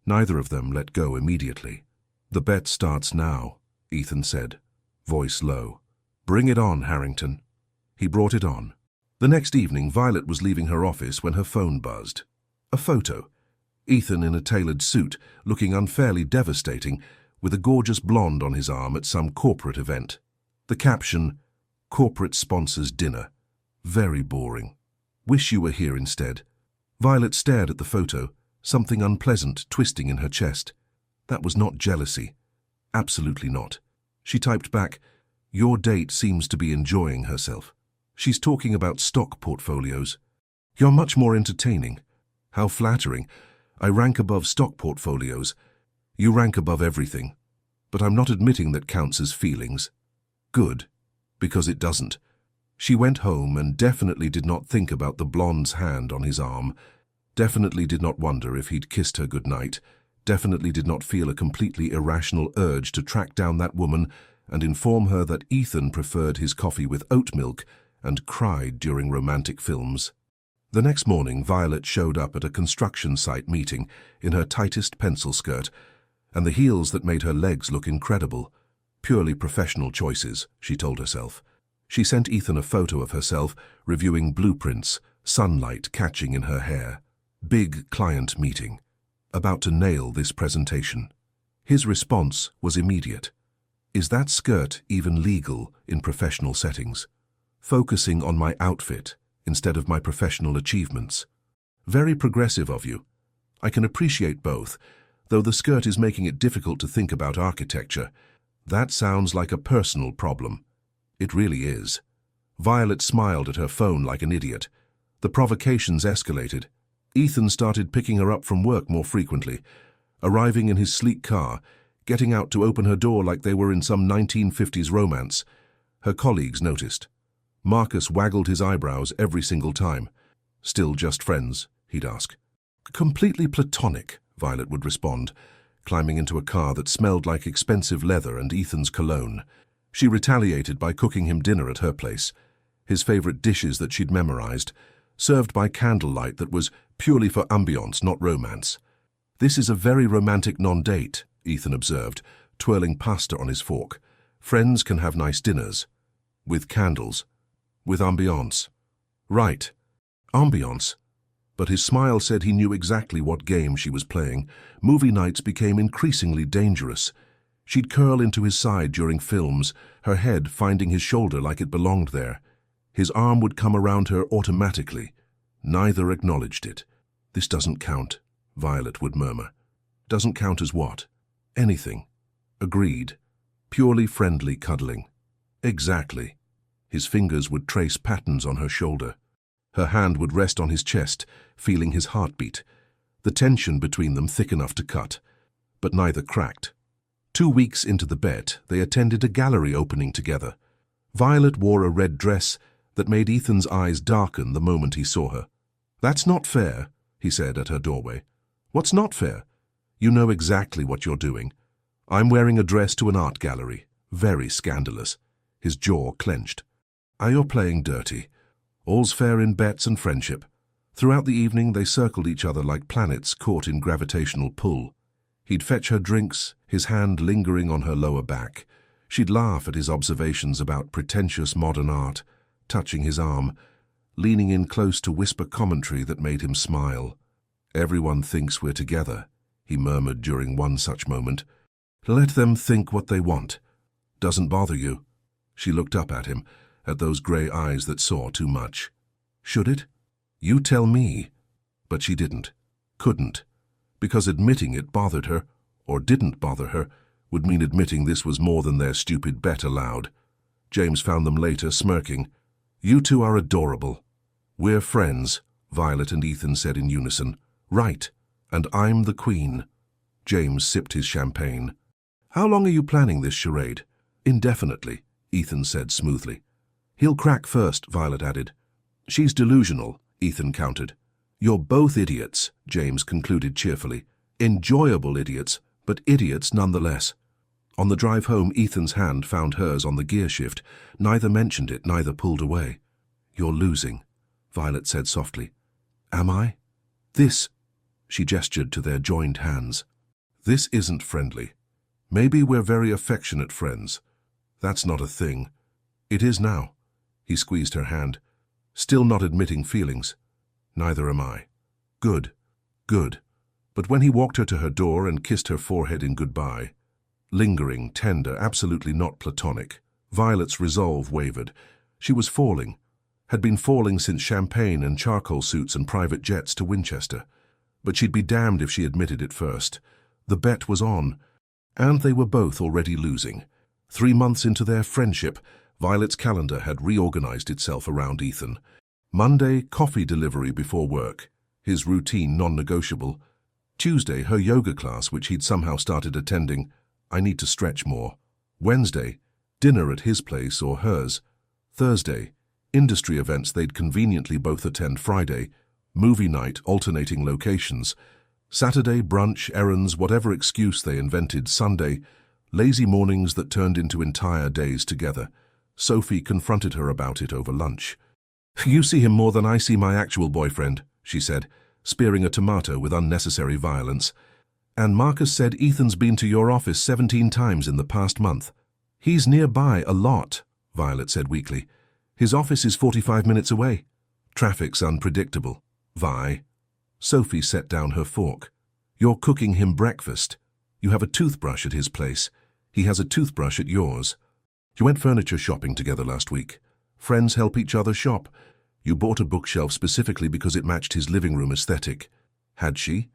Neither of them let go immediately. The bet starts now, Ethan said, voice low. Bring it on, Harrington. He brought it on. The next evening, Violet was leaving her office when her phone buzzed. A photo. Ethan in a tailored suit, looking unfairly devastating, with a gorgeous blonde on his arm at some corporate event. The caption, Corporate Sponsors Dinner. Very boring. Wish you were here instead. Violet stared at the photo, something unpleasant twisting in her chest. That was not jealousy. Absolutely not. She typed back, Your date seems to be enjoying herself. She's talking about stock portfolios. You're much more entertaining. How flattering. I rank above stock portfolios. You rank above everything. But I'm not admitting that counts as feelings. Good, because it doesn't. She went home and definitely did not think about the blonde's hand on his arm, definitely did not wonder if he'd kissed her goodnight, definitely did not feel a completely irrational urge to track down that woman and inform her that Ethan preferred his coffee with oat milk and cried during romantic films. The next morning, Violet showed up at a construction site meeting in her tightest pencil skirt, and the heels that made her legs look incredible. Purely professional choices, she told herself. She sent Ethan a photo of herself reviewing blueprints, sunlight catching in her hair. Big client meeting. About to nail this presentation. His response was immediate. Is that skirt even legal in professional settings? Focusing on my outfit instead of my professional achievements. Very progressive of you. I can appreciate both, though the skirt is making it difficult to think about architecture. That sounds like a personal problem. It really is. Violet smiled at her phone like an idiot. The provocations escalated. Ethan started picking her up from work more frequently, arriving in his sleek car, getting out to open her door like they were in some 1950s romance. Her colleagues noticed. Marcus waggled his eyebrows every single time. Still just friends, he'd ask. Completely platonic, Violet would respond, climbing into a car that smelled like expensive leather and Ethan's cologne. She retaliated by cooking him dinner at her place, his favorite dishes that she'd memorized, served by candlelight that was purely for ambiance, not romance. This is a very romantic non-date, Ethan observed, twirling pasta on his fork. Friends can have nice dinners. With candles. With ambiance. Right. Ambiance. But his smile said he knew exactly what game she was playing. Movie nights became increasingly dangerous. She'd curl into his side during films, her head finding his shoulder like it belonged there. His arm would come around her automatically. Neither acknowledged it. This doesn't count, Violet would murmur. Doesn't count as what? Anything. Agreed. Purely friendly cuddling. Exactly. His fingers would trace patterns on her shoulder. Her hand would rest on his chest, feeling his heartbeat. The tension between them thick enough to cut. But neither cracked. 2 weeks into the bet, they attended a gallery opening together. Violet wore a red dress that made Ethan's eyes darken the moment he saw her. That's not fair, he said at her doorway. What's not fair? You know exactly what you're doing. I'm wearing a dress to an art gallery. Very scandalous. His jaw clenched. You're playing dirty. All's fair in bets and friendship. Throughout the evening they circled each other like planets caught in gravitational pull. He'd fetch her drinks, his hand lingering on her lower back. She'd laugh at his observations about pretentious modern art, touching his arm, leaning in close to whisper commentary that made him smile. Everyone thinks we're together, he murmured during one such moment. Let them think what they want. Doesn't bother you. She looked up at him, at those grey eyes that saw too much. Should it? You tell me. But she didn't. Couldn't. Because admitting it bothered her, or didn't bother her, would mean admitting this was more than their stupid bet allowed. James found them later, smirking. You two are adorable. We're friends, Violet and Ethan said in unison. Right. And I'm the queen. James sipped his champagne. How long are you planning this charade? Indefinitely, Ethan said smoothly. He'll crack first, Violet added. She's delusional, Ethan countered. You're both idiots, James concluded cheerfully. Enjoyable idiots, but idiots nonetheless. On the drive home, Ethan's hand found hers on the gear shift. Neither mentioned it, neither pulled away. You're losing, Violet said softly. Am I? This, she gestured to their joined hands. This isn't friendly. Maybe we're very affectionate friends. That's not a thing. It is now. He squeezed her hand. Still not admitting feelings. Neither am I. Good. Good. But when he walked her to her door and kissed her forehead in goodbye, lingering, tender, absolutely not platonic, Violet's resolve wavered. She was falling. Had been falling since champagne and charcoal suits and private jets to Winchester. But she'd be damned if she admitted it first. The bet was on. And they were both already losing. 3 months into their friendship, Violet's calendar had reorganized itself around Ethan. Monday, coffee delivery before work, his routine non-negotiable. Tuesday, her yoga class, which he'd somehow started attending. I need to stretch more. Wednesday, dinner at his place or hers. Thursday, industry events they'd conveniently both attend. Friday, movie night, alternating locations. Saturday, brunch, errands, whatever excuse they invented. Sunday, lazy mornings that turned into entire days together. Sophie confronted her about it over lunch. You see him more than I see my actual boyfriend, she said, spearing a tomato with unnecessary violence. And Marcus said Ethan's been to your office 17 times in the past month. He's nearby a lot, Violet said weakly. His office is 45 minutes away. Traffic's unpredictable. Vi. Sophie set down her fork. You're cooking him breakfast. You have a toothbrush at his place. He has a toothbrush at yours. You went furniture shopping together last week. Friends help each other shop. You bought a bookshelf specifically because it matched his living room aesthetic. Had she?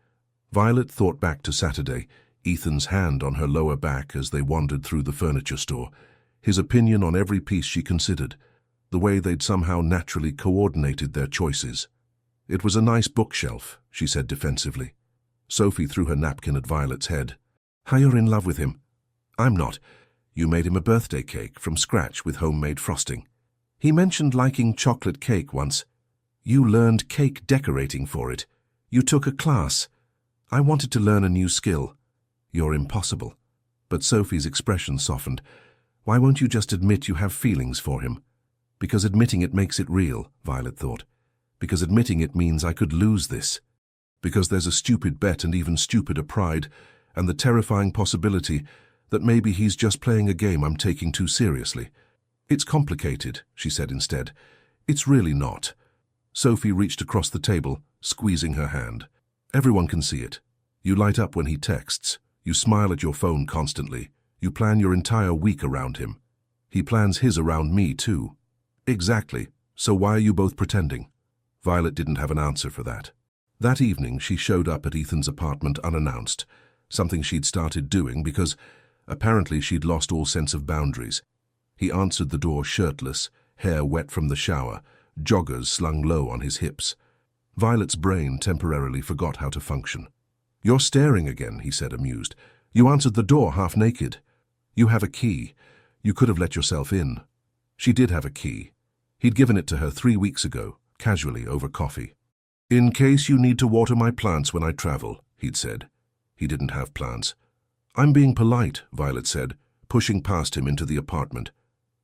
Violet thought back to Saturday, Ethan's hand on her lower back as they wandered through the furniture store, his opinion on every piece she considered, the way they'd somehow naturally coordinated their choices. It was a nice bookshelf, she said defensively. Sophie threw her napkin at Violet's head. How you're in love with him? I'm not. You made him a birthday cake from scratch with homemade frosting. He mentioned liking chocolate cake once. You learned cake decorating for it. You took a class. I wanted to learn a new skill. You're impossible. But Sophie's expression softened. Why won't you just admit you have feelings for him? Because admitting it makes it real, Violet thought. Because admitting it means I could lose this. Because there's a stupid bet and even stupider pride, and the terrifying possibility that maybe he's just playing a game I'm taking too seriously. It's complicated, she said instead. It's really not. Sophie reached across the table, squeezing her hand. Everyone can see it. You light up when he texts. You smile at your phone constantly. You plan your entire week around him. He plans his around me, too. Exactly. So why are you both pretending? Violet didn't have an answer for that. That evening, she showed up at Ethan's apartment unannounced, something she'd started doing because apparently she'd lost all sense of boundaries. He answered the door shirtless, hair wet from the shower, joggers slung low on his hips. Violet's brain temporarily forgot how to function. You're staring again, he said, amused. You answered the door half naked. You have a key. You could have let yourself in. She did have a key. He'd given it to her 3 weeks ago, casually over coffee. In case you need to water my plants when I travel, he'd said. He didn't have plants. I'm being polite, Violet said, pushing past him into the apartment.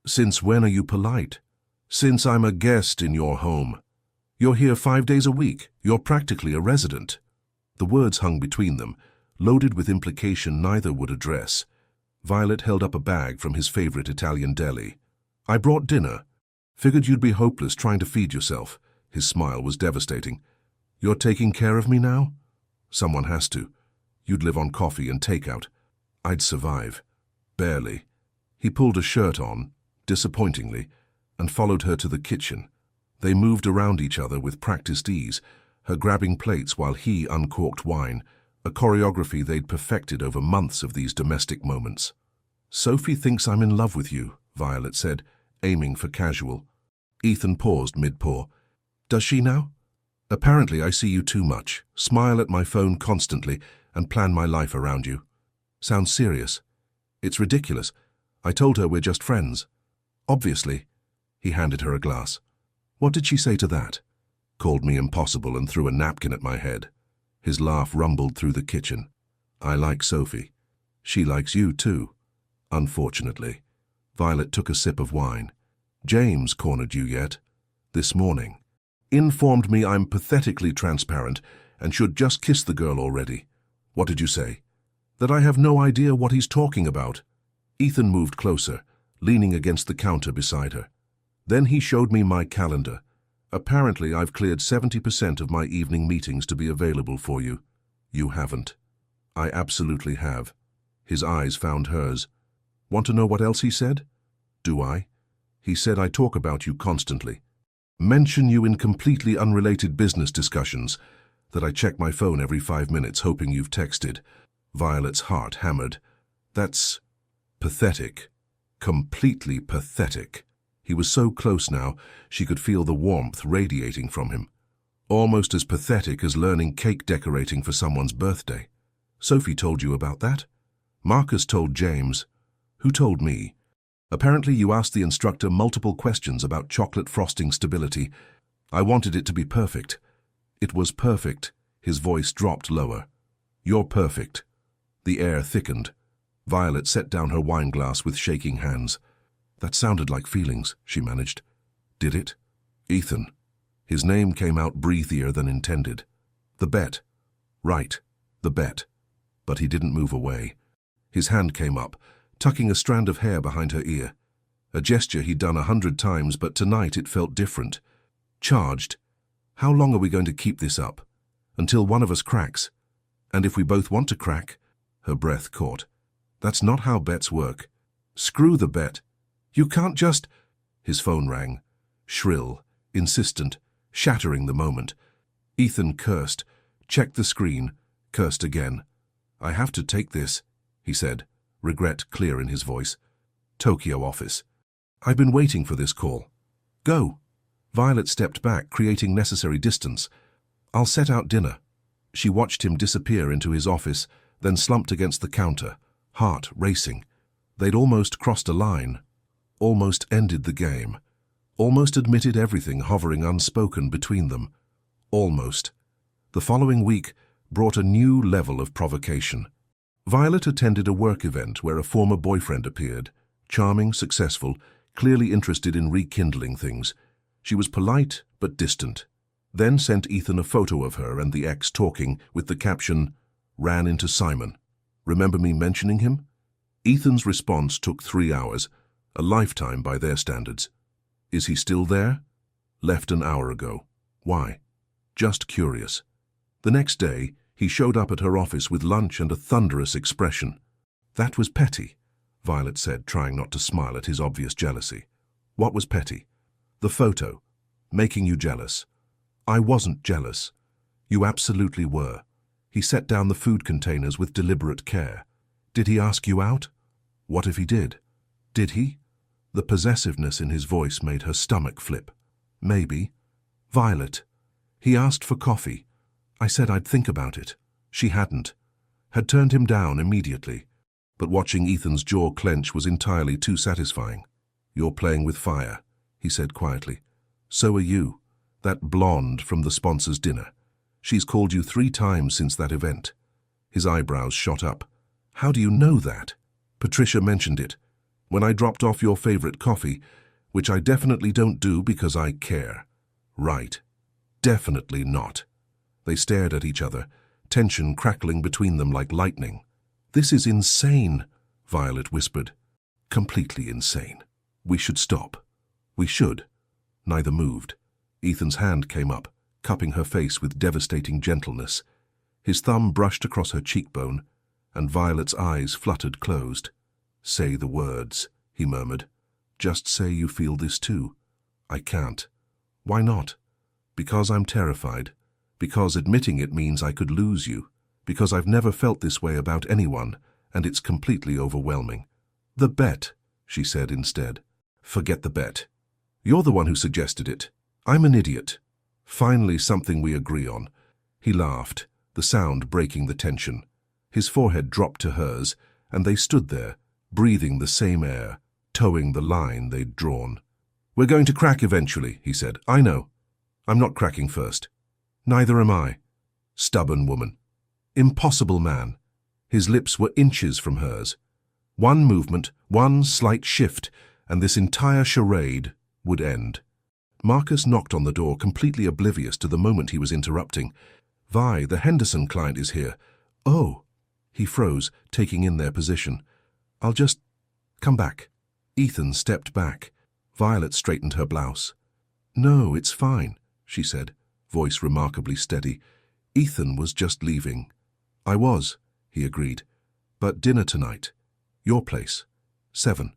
Since when are you polite? Since I'm a guest in your home. You're here 5 days a week. You're practically a resident. The words hung between them, loaded with implication neither would address. Violet held up a bag from his favorite Italian deli. I brought dinner. Figured you'd be hopeless trying to feed yourself. His smile was devastating. You're taking care of me now? Someone has to. You'd live on coffee and takeout. I'd survive. Barely. He pulled a shirt on, disappointingly, and followed her to the kitchen. They moved around each other with practiced ease, her grabbing plates while he uncorked wine, a choreography they'd perfected over months of these domestic moments. Sophie thinks I'm in love with you, Violet said, aiming for casual. Ethan paused mid-pour. Does she now? Apparently I see you too much, smile at my phone constantly, and plan my life around you. Sounds serious. It's ridiculous. I told her we're just friends. Obviously. He handed her a glass. What did she say to that? Called me impossible and threw a napkin at my head. His laugh rumbled through the kitchen. I like Sophie. She likes you too. Unfortunately. Violet took a sip of wine. James cornered you yet? This morning. Informed me I'm pathetically transparent and should just kiss the girl already. What did you say? That I have no idea what he's talking about. Ethan moved closer, leaning against the counter beside her. Then he showed me my calendar. Apparently I've cleared 70% of my evening meetings to be available for you. You haven't. I absolutely have. His eyes found hers. Want to know what else he said? Do I? He said I talk about you constantly. Mention you in completely unrelated business discussions, that I check my phone every 5 minutes hoping you've texted. Violet's heart hammered. That's pathetic. Completely pathetic. He was so close now, she could feel the warmth radiating from him. Almost as pathetic as learning cake decorating for someone's birthday. Sophie told you about that? Marcus told James. Who told me? Apparently you asked the instructor multiple questions about chocolate frosting stability. I wanted it to be perfect. It was perfect. His voice dropped lower. You're perfect. The air thickened. Violet set down her wineglass with shaking hands. That sounded like feelings, she managed. Did it? Ethan. His name came out breathier than intended. The bet. Right, the bet. But he didn't move away. His hand came up, tucking a strand of hair behind her ear. A gesture he'd done 100 times, but tonight it felt different. Charged. How long are we going to keep this up? Until one of us cracks. And if we both want to crack? Her breath caught. That's not how bets work. Screw the bet. You can't just... His phone rang. Shrill, insistent, shattering the moment. Ethan cursed, checked the screen, cursed again. I have to take this, he said, regret clear in his voice. Tokyo office. I've been waiting for this call. Go. Violet stepped back, creating necessary distance. I'll set out dinner. She watched him disappear into his office, then slumped against the counter, heart racing. They'd almost crossed a line, almost ended the game, almost admitted everything hovering unspoken between them. Almost. The following week brought a new level of provocation. Violet attended a work event where a former boyfriend appeared, charming, successful, clearly interested in rekindling things. She was polite but distant, then sent Ethan a photo of her and the ex talking with the caption, "Ran into Simon. Remember me mentioning him?" Ethan's response took 3 hours, a lifetime by their standards. Is he still there? Left an hour ago. Why? Just curious. The next day, he showed up at her office with lunch and a thunderous expression. That was petty, Violet said, trying not to smile at his obvious jealousy. What was petty? The photo. Making you jealous. I wasn't jealous. You absolutely were. He set down the food containers with deliberate care. Did he ask you out? What if he did? Did he? The possessiveness in his voice made her stomach flip. Maybe. Violet. He asked for coffee. I said I'd think about it. She hadn't. Had turned him down immediately. But watching Ethan's jaw clench was entirely too satisfying. You're playing with fire, he said quietly. So are you. That blonde from the sponsor's dinner. She's called you 3 times since that event. His eyebrows shot up. How do you know that? Patricia mentioned it. When I dropped off your favorite coffee, which I definitely don't do because I care. Right. Definitely not. They stared at each other, tension crackling between them like lightning. This is insane, Violet whispered. Completely insane. We should stop. We should. Neither moved. Ethan's hand came up, cupping her face with devastating gentleness. His thumb brushed across her cheekbone, and Violet's eyes fluttered closed. Say the words, he murmured. Just say you feel this too. I can't. Why not? Because I'm terrified. Because admitting it means I could lose you. Because I've never felt this way about anyone, and it's completely overwhelming. The bet, she said instead. Forget the bet. You're the one who suggested it. I'm an idiot. Finally something we agree on. He laughed, the sound breaking the tension. His forehead dropped to hers, and they stood there, breathing the same air, towing the line they'd drawn. We're going to crack eventually, he said. I know. I'm not cracking first. Neither am I. Stubborn woman. Impossible man. His lips were inches from hers. One movement, one slight shift, and this entire charade would end. Marcus knocked on the door, completely oblivious to the moment he was interrupting. Vi, the Henderson client is here. Oh. He froze, taking in their position. I'll just... come back. Ethan stepped back. Violet straightened her blouse. No, it's fine, she said, voice remarkably steady. Ethan was just leaving. I was, he agreed. But dinner tonight. Your place. 7.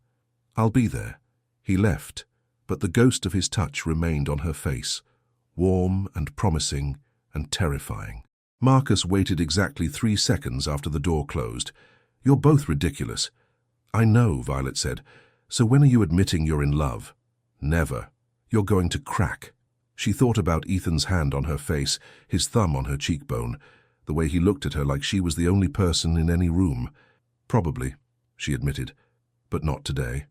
I'll be there. He left, but the ghost of his touch remained on her face, warm and promising and terrifying. Marcus waited exactly 3 seconds after the door closed. You're both ridiculous. I know, Violet said. So when are you admitting you're in love? Never. You're going to crack. She thought about Ethan's hand on her face, his thumb on her cheekbone, the way he looked at her like she was the only person in any room. Probably, she admitted, but not today.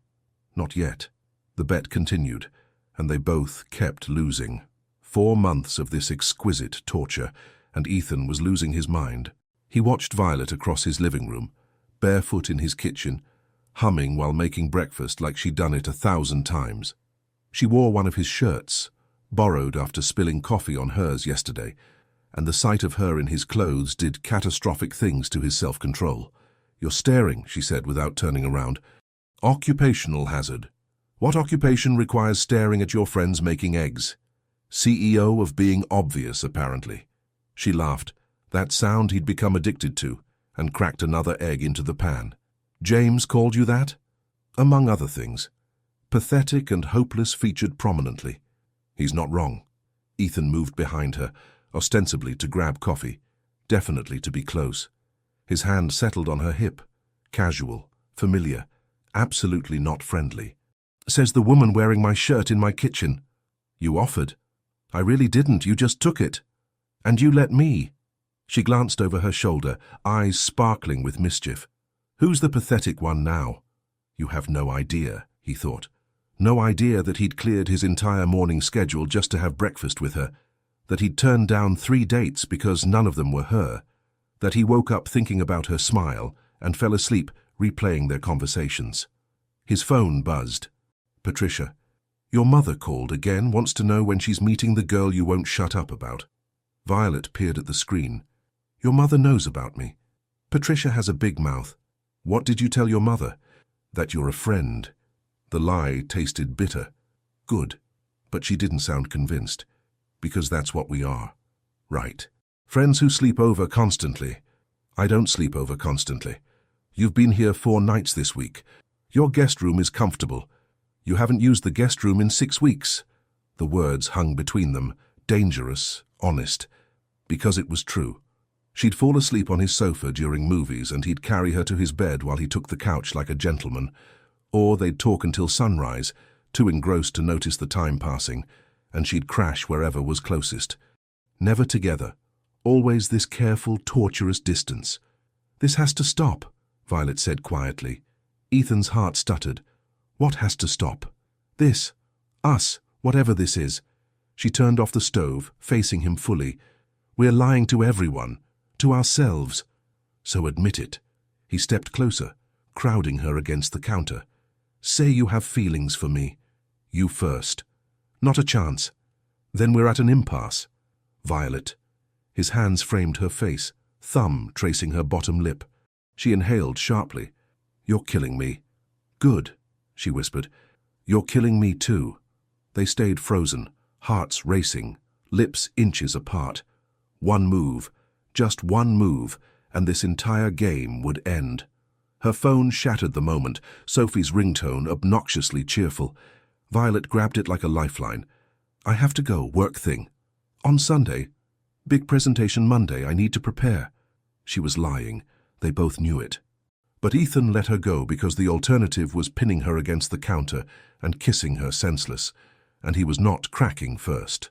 Not yet. The bet continued, and they both kept losing. 4 months of this exquisite torture, and Ethan was losing his mind. He watched Violet across his living room, barefoot in his kitchen, humming while making breakfast like she'd done it 1,000 times. She wore one of his shirts, borrowed after spilling coffee on hers yesterday, and the sight of her in his clothes did catastrophic things to his self-control. "You're staring," she said without turning around. "Occupational hazard. What occupation requires staring at your friends making eggs? CEO of being obvious, apparently." She laughed, that sound he'd become addicted to, and cracked another egg into the pan. "James called you that?" "Among other things. Pathetic and hopeless featured prominently." "He's not wrong." Ethan moved behind her, ostensibly to grab coffee, definitely to be close. His hand settled on her hip, casual, familiar, absolutely not friendly. "Says the woman wearing my shirt in my kitchen." "You offered." "I really didn't, you just took it. And you let me." She glanced over her shoulder, eyes sparkling with mischief. "Who's the pathetic one now?" You have no idea, he thought. No idea that he'd cleared his entire morning schedule just to have breakfast with her, that he'd turned down 3 dates because none of them were her, that he woke up thinking about her smile and fell asleep replaying their conversations. His phone buzzed. "Patricia, your mother called again, wants to know when she's meeting the girl you won't shut up about." Violet peered at the screen. "Your mother knows about me." Patricia has a big mouth. "What did you tell your mother?" "That you're a friend." The lie tasted bitter. Good, but she didn't sound convinced. "Because that's what we are." "Right. Friends who sleep over constantly." "I don't sleep over constantly. You've been here 4 nights this week. Your guest room is comfortable. You haven't used the guest room in 6 weeks. The words hung between them, dangerous, honest, because it was true. She'd fall asleep on his sofa during movies and he'd carry her to his bed while he took the couch like a gentleman. Or they'd talk until sunrise, too engrossed to notice the time passing, and she'd crash wherever was closest. Never together. Always this careful, torturous distance. "This has to stop," Violet said quietly. Ethan's heart stuttered. "What has to stop?" "This. Us, whatever this is." She turned off the stove, facing him fully. "We're lying to everyone, to ourselves. So admit it." He stepped closer, crowding her against the counter. "Say you have feelings for me. You first." "Not a chance." "Then we're at an impasse." "Violet." His hands framed her face, thumb tracing her bottom lip. She inhaled sharply. "You're killing me." "Good," she whispered. "You're killing me too." They stayed frozen, hearts racing, lips inches apart. One move, just one move, and this entire game would end. Her phone shattered the moment, Sophie's ringtone obnoxiously cheerful. Violet grabbed it like a lifeline. "I have to go, work thing." "On Sunday?" "Big presentation Monday, I need to prepare." She was lying. They both knew it. But Ethan let her go because the alternative was pinning her against the counter and kissing her senseless, and he was not cracking first.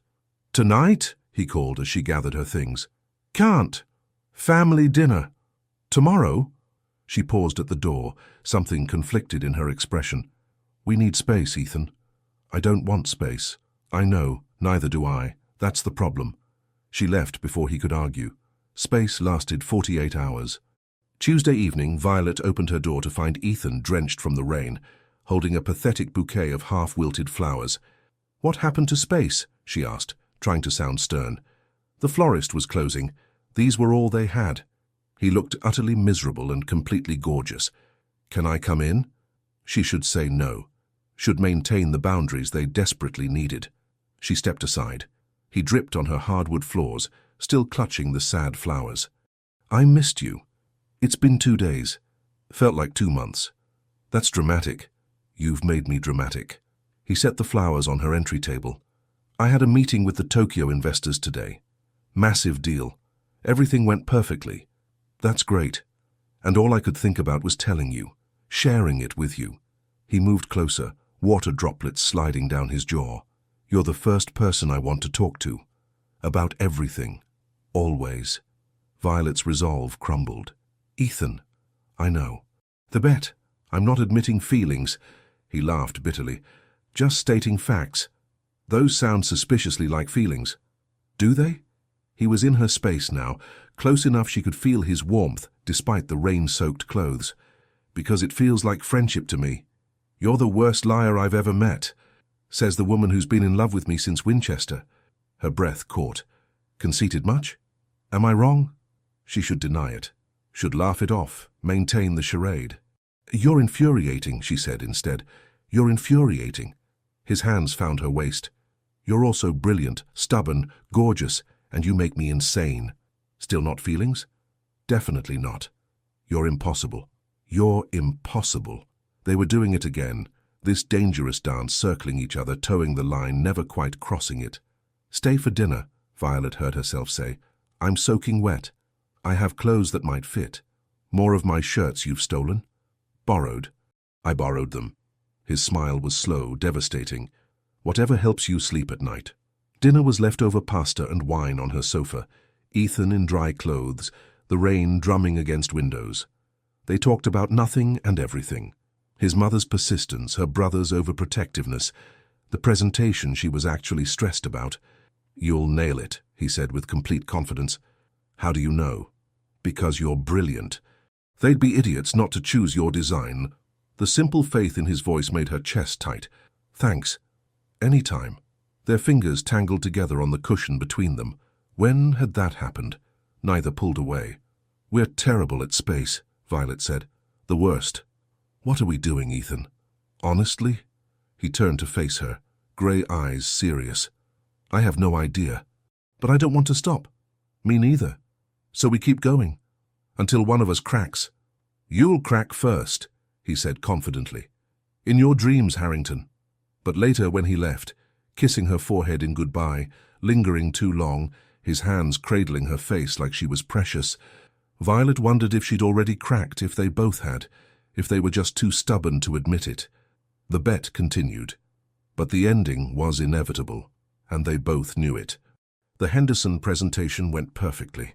"Tonight?" he called as she gathered her things. "Can't. Family dinner." "Tomorrow?" She paused at the door, something conflicted in her expression. "We need space, Ethan." "I don't want space." "I know, neither do I. That's the problem." She left before he could argue. Space lasted 48 hours. Tuesday evening, Violet opened her door to find Ethan drenched from the rain, holding a pathetic bouquet of half-wilted flowers. "What happened to space?" she asked, trying to sound stern. The florist was closing. These were all they had. He looked utterly miserable and completely gorgeous. "Can I come in?" She should say no. Should maintain the boundaries they desperately needed. She stepped aside. He dripped on her hardwood floors, still clutching the sad flowers. "I missed you. It's been 2 days. Felt like 2 months. That's dramatic." "You've made me dramatic." He set the flowers on her entry table. "I had a meeting with the Tokyo investors today. Massive deal. Everything went perfectly." "That's great. And all I could think about was telling you, sharing it with you." He moved closer, water droplets sliding down his jaw. "You're the first person I want to talk to. About everything. Always." Violet's resolve crumbled. "Ethan." "I know." "The bet. I'm not admitting feelings." He laughed bitterly. "Just stating facts. Those sound suspiciously like feelings." "Do they?" He was in her space now, close enough she could feel his warmth despite the rain-soaked clothes. "Because it feels like friendship to me. You're the worst liar I've ever met." Says the woman who's been in love with me since Winchester. Her breath caught. Conceited much? Am I wrong? She should deny it. Should laugh it off, maintain the charade. You're infuriating, she said instead. You're infuriating. His hands found her waist. You're also brilliant, stubborn, gorgeous, and you make me insane. Still not feelings? Definitely not. You're impossible. You're impossible. They were doing it again, this dangerous dance, circling each other, towing the line, never quite crossing it. Stay for dinner, Violet heard herself say. I'm soaking wet. I have clothes that might fit. More of my shirts you've stolen? Borrowed. I borrowed them. His smile was slow, devastating. Whatever helps you sleep at night. Dinner was leftover pasta and wine on her sofa, Ethan in dry clothes, the rain drumming against windows. They talked about nothing and everything. His mother's persistence, her brother's overprotectiveness, the presentation she was actually stressed about. You'll nail it, he said with complete confidence. How do you know? Because you're brilliant. They'd be idiots not to choose your design. The simple faith in his voice made her chest tight. Thanks. Any time. Their fingers tangled together on the cushion between them. When had that happened? Neither pulled away. We're terrible at space, Violet said. The worst. What are we doing, Ethan? Honestly? He turned to face her, grey eyes serious. I have no idea. But I don't want to stop. Me neither. So we keep going. Until one of us cracks. You'll crack first, he said confidently. In your dreams, Harrington. But later, when he left, kissing her forehead in goodbye, lingering too long, his hands cradling her face like she was precious, Violet wondered if she'd already cracked, if they both had, if they were just too stubborn to admit it. The bet continued. But the ending was inevitable, and they both knew it. The Henderson presentation went perfectly.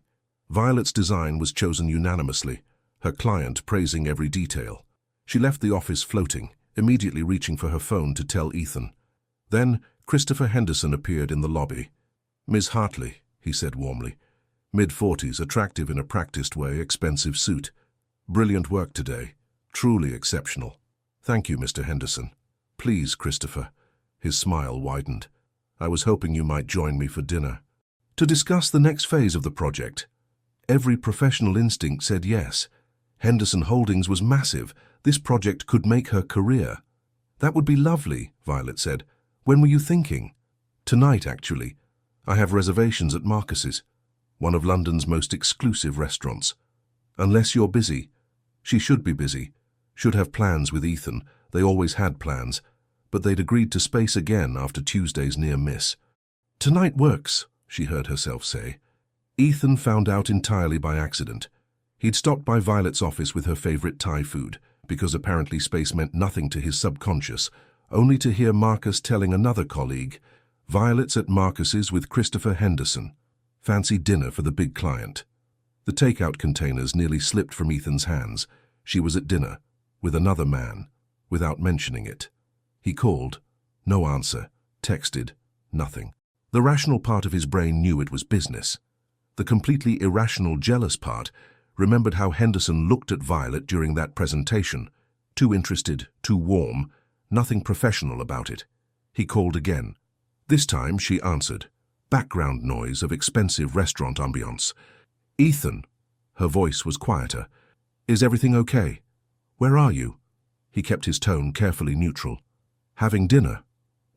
Violet's design was chosen unanimously, her client praising every detail. She left the office floating, immediately reaching for her phone to tell Ethan. Then Christopher Henderson appeared in the lobby. Miss Hartley, he said warmly. Mid-40s, attractive in a practiced way, expensive suit. Brilliant work today. Truly exceptional. Thank you, Mr. Henderson. Please, Christopher. His smile widened. I was hoping you might join me for dinner. To discuss the next phase of the project. Every professional instinct said yes. Henderson Holdings was massive. This project could make her career. That would be lovely, Violet said. When were you thinking? Tonight, actually. I have reservations at Marcus's, one of London's most exclusive restaurants. Unless you're busy. She should be busy. Should have plans with Ethan. They always had plans. But they'd agreed to space again after Tuesday's near miss. Tonight works, she heard herself say. Ethan found out entirely by accident. He'd stopped by Violet's office with her favorite Thai food, because apparently space meant nothing to his subconscious, only to hear Marcus telling another colleague, Violet's at Marcus's with Christopher Henderson. Fancy dinner for the big client. The takeout containers nearly slipped from Ethan's hands. She was at dinner, with another man, without mentioning it. He called. No answer. Texted. Nothing. The rational part of his brain knew it was business. The completely irrational, jealous part remembered how Henderson looked at Violet during that presentation. Too interested, too warm, nothing professional about it. He called again. This time she answered. Background noise of expensive restaurant ambiance. Ethan. Her voice was quieter. Is everything okay? Where are you? He kept his tone carefully neutral. Having dinner.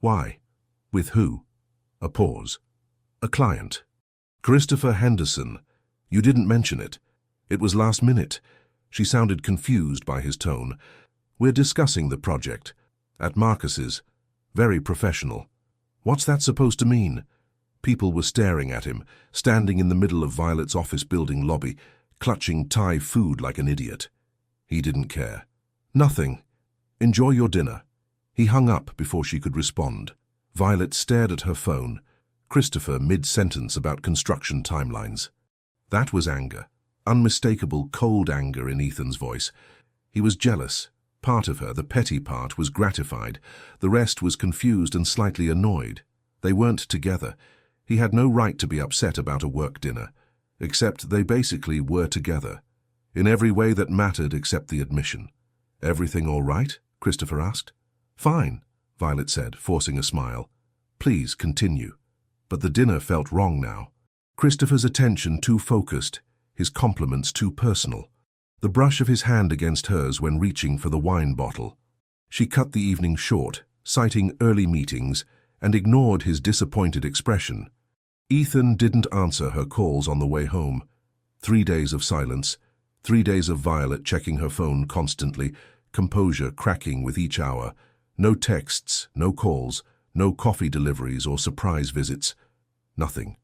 Why? With who? A pause. A client. Christopher Henderson. You didn't mention it. It was last minute. She sounded confused by his tone. We're discussing the project. At Marcus's. Very professional. What's that supposed to mean? People were staring at him, standing in the middle of Violet's office building lobby, clutching Thai food like an idiot. He didn't care. Nothing. Enjoy your dinner. He hung up before she could respond. Violet stared at her phone. Christopher mid-sentence about construction timelines. That was anger. Unmistakable, cold anger in Ethan's voice. He was jealous. Part of her, the petty part, was gratified. The rest was confused and slightly annoyed. They weren't together. He had no right to be upset about a work dinner, except they basically were together, in every way that mattered except the admission. Everything all right? Christopher asked. Fine. Violet said, forcing a smile. Please continue. But the dinner felt wrong now. Christopher's attention too focused, his compliments too personal. The brush of his hand against hers when reaching for the wine bottle. She cut the evening short, citing early meetings, and ignored his disappointed expression. Ethan didn't answer her calls on the way home. 3 days of silence, 3 days of Violet checking her phone constantly, composure cracking with each hour. No texts, no calls, no coffee deliveries or surprise visits. Nothing.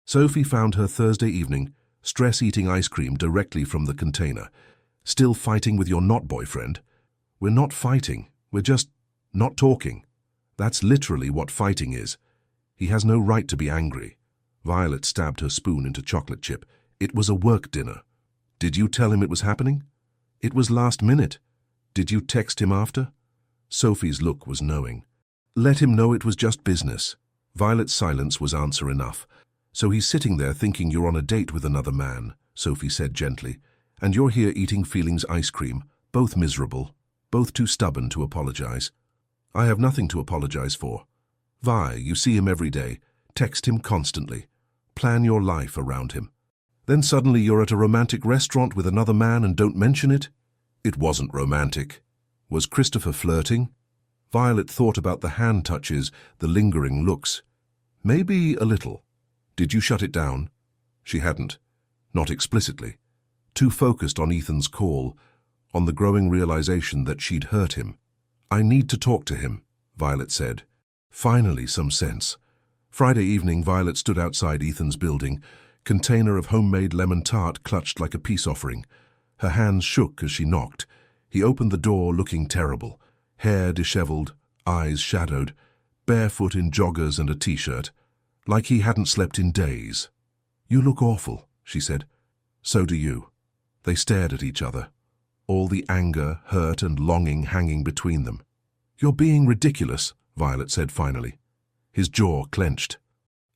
Sophie found her Thursday evening, stress-eating ice cream directly from the container. Still fighting with your not-boyfriend? We're not fighting, we're just not talking. That's literally what fighting is. He has no right to be angry. Violet stabbed her spoon into chocolate chip. It was a work dinner. Did you tell him it was happening? It was last minute. Did you text him after? Sophie's look was knowing. Let him know it was just business. Violet's silence was answer enough. So he's sitting there thinking you're on a date with another man, Sophie said gently, and you're here eating feelings ice cream, both miserable, both too stubborn to apologize. I have nothing to apologize for. Vi, you see him every day, text him constantly, plan your life around him. Then suddenly you're at a romantic restaurant with another man and don't mention it? It wasn't romantic. Was Christopher flirting? Violet thought about the hand touches, the lingering looks. Maybe a little. Did you shut it down? She hadn't. Not explicitly. Too focused on Ethan's call, on the growing realization that she'd hurt him. I need to talk to him, Violet said. Finally, some sense. Friday evening, Violet stood outside Ethan's building, container of homemade lemon tart clutched like a peace offering. Her hands shook as she knocked. He opened the door looking terrible, hair disheveled, eyes shadowed, barefoot in joggers and a t-shirt, like he hadn't slept in days. You look awful, she said. So do you. They stared at each other, all the anger, hurt and longing hanging between them. You're being ridiculous, Violet said finally. His jaw clenched.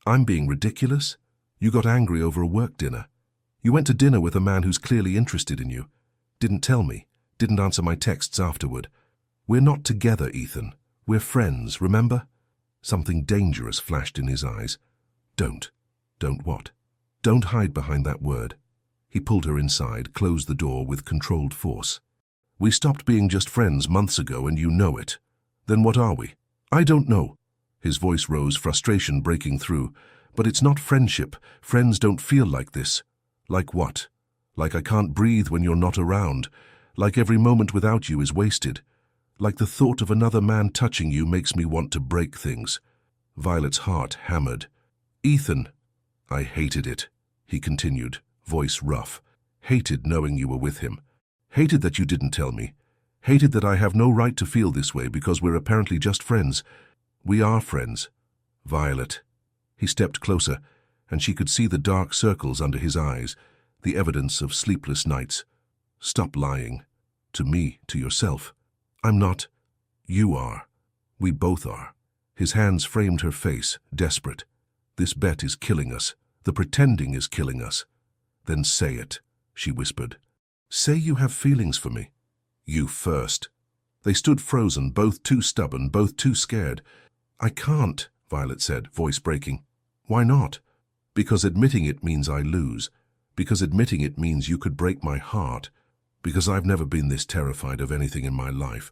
I'm being ridiculous? You got angry over a work dinner. You went to dinner with a man who's clearly interested in you. Didn't tell me, didn't answer my texts afterward. We're not together, Ethan. We're friends, remember? Something dangerous flashed in his eyes. Don't. Don't what? Don't hide behind that word. He pulled her inside, closed the door with controlled force. We stopped being just friends months ago and you know it. Then what are we? I don't know. His voice rose, frustration breaking through. But it's not friendship. Friends don't feel like this. Like what? Like I can't breathe when you're not around. Like every moment without you is wasted. Like the thought of another man touching you makes me want to break things. Violet's heart hammered. Ethan. I hated it, he continued, voice rough. Hated knowing you were with him. Hated that you didn't tell me. Hated that I have no right to feel this way because we're apparently just friends. We are friends. Violet. He stepped closer, and she could see the dark circles under his eyes, the evidence of sleepless nights. Stop lying. To me, to yourself. I'm not. You are. We both are. His hands framed her face, desperate. This bet is killing us. The pretending is killing us. Then say it, she whispered. Say you have feelings for me. You first. They stood frozen, both too stubborn, both too scared. I can't, Violet said, voice breaking. Why not? Because admitting it means I lose. Because admitting it means you could break my heart. Because I've never been this terrified of anything in my life.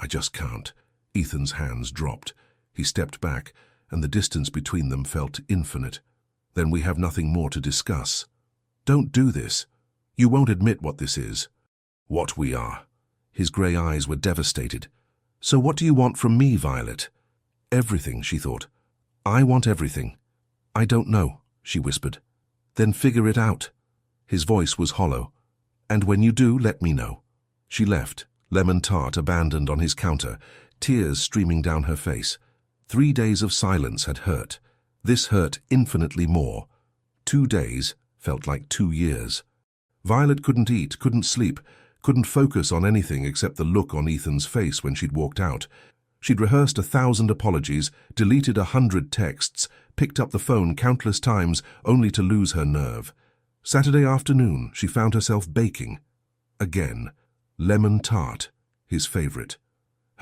I just can't. Ethan's hands dropped. He stepped back, and the distance between them felt infinite. Then we have nothing more to discuss. Don't do this. You won't admit what this is. What we are. His grey eyes were devastated. So what do you want from me, Violet? Everything, she thought. I want everything. I don't know, she whispered. Then figure it out. His voice was hollow. And when you do, let me know. She left, lemon tart abandoned on his counter, tears streaming down her face. 3 days of silence had hurt. This hurt infinitely more. 2 days felt like 2 years. Violet couldn't eat, couldn't sleep, couldn't focus on anything except the look on Ethan's face when she'd walked out. She'd rehearsed 1,000 apologies, deleted 100 texts, picked up the phone countless times only to lose her nerve. Saturday afternoon, she found herself baking. Again. Lemon tart, his favorite.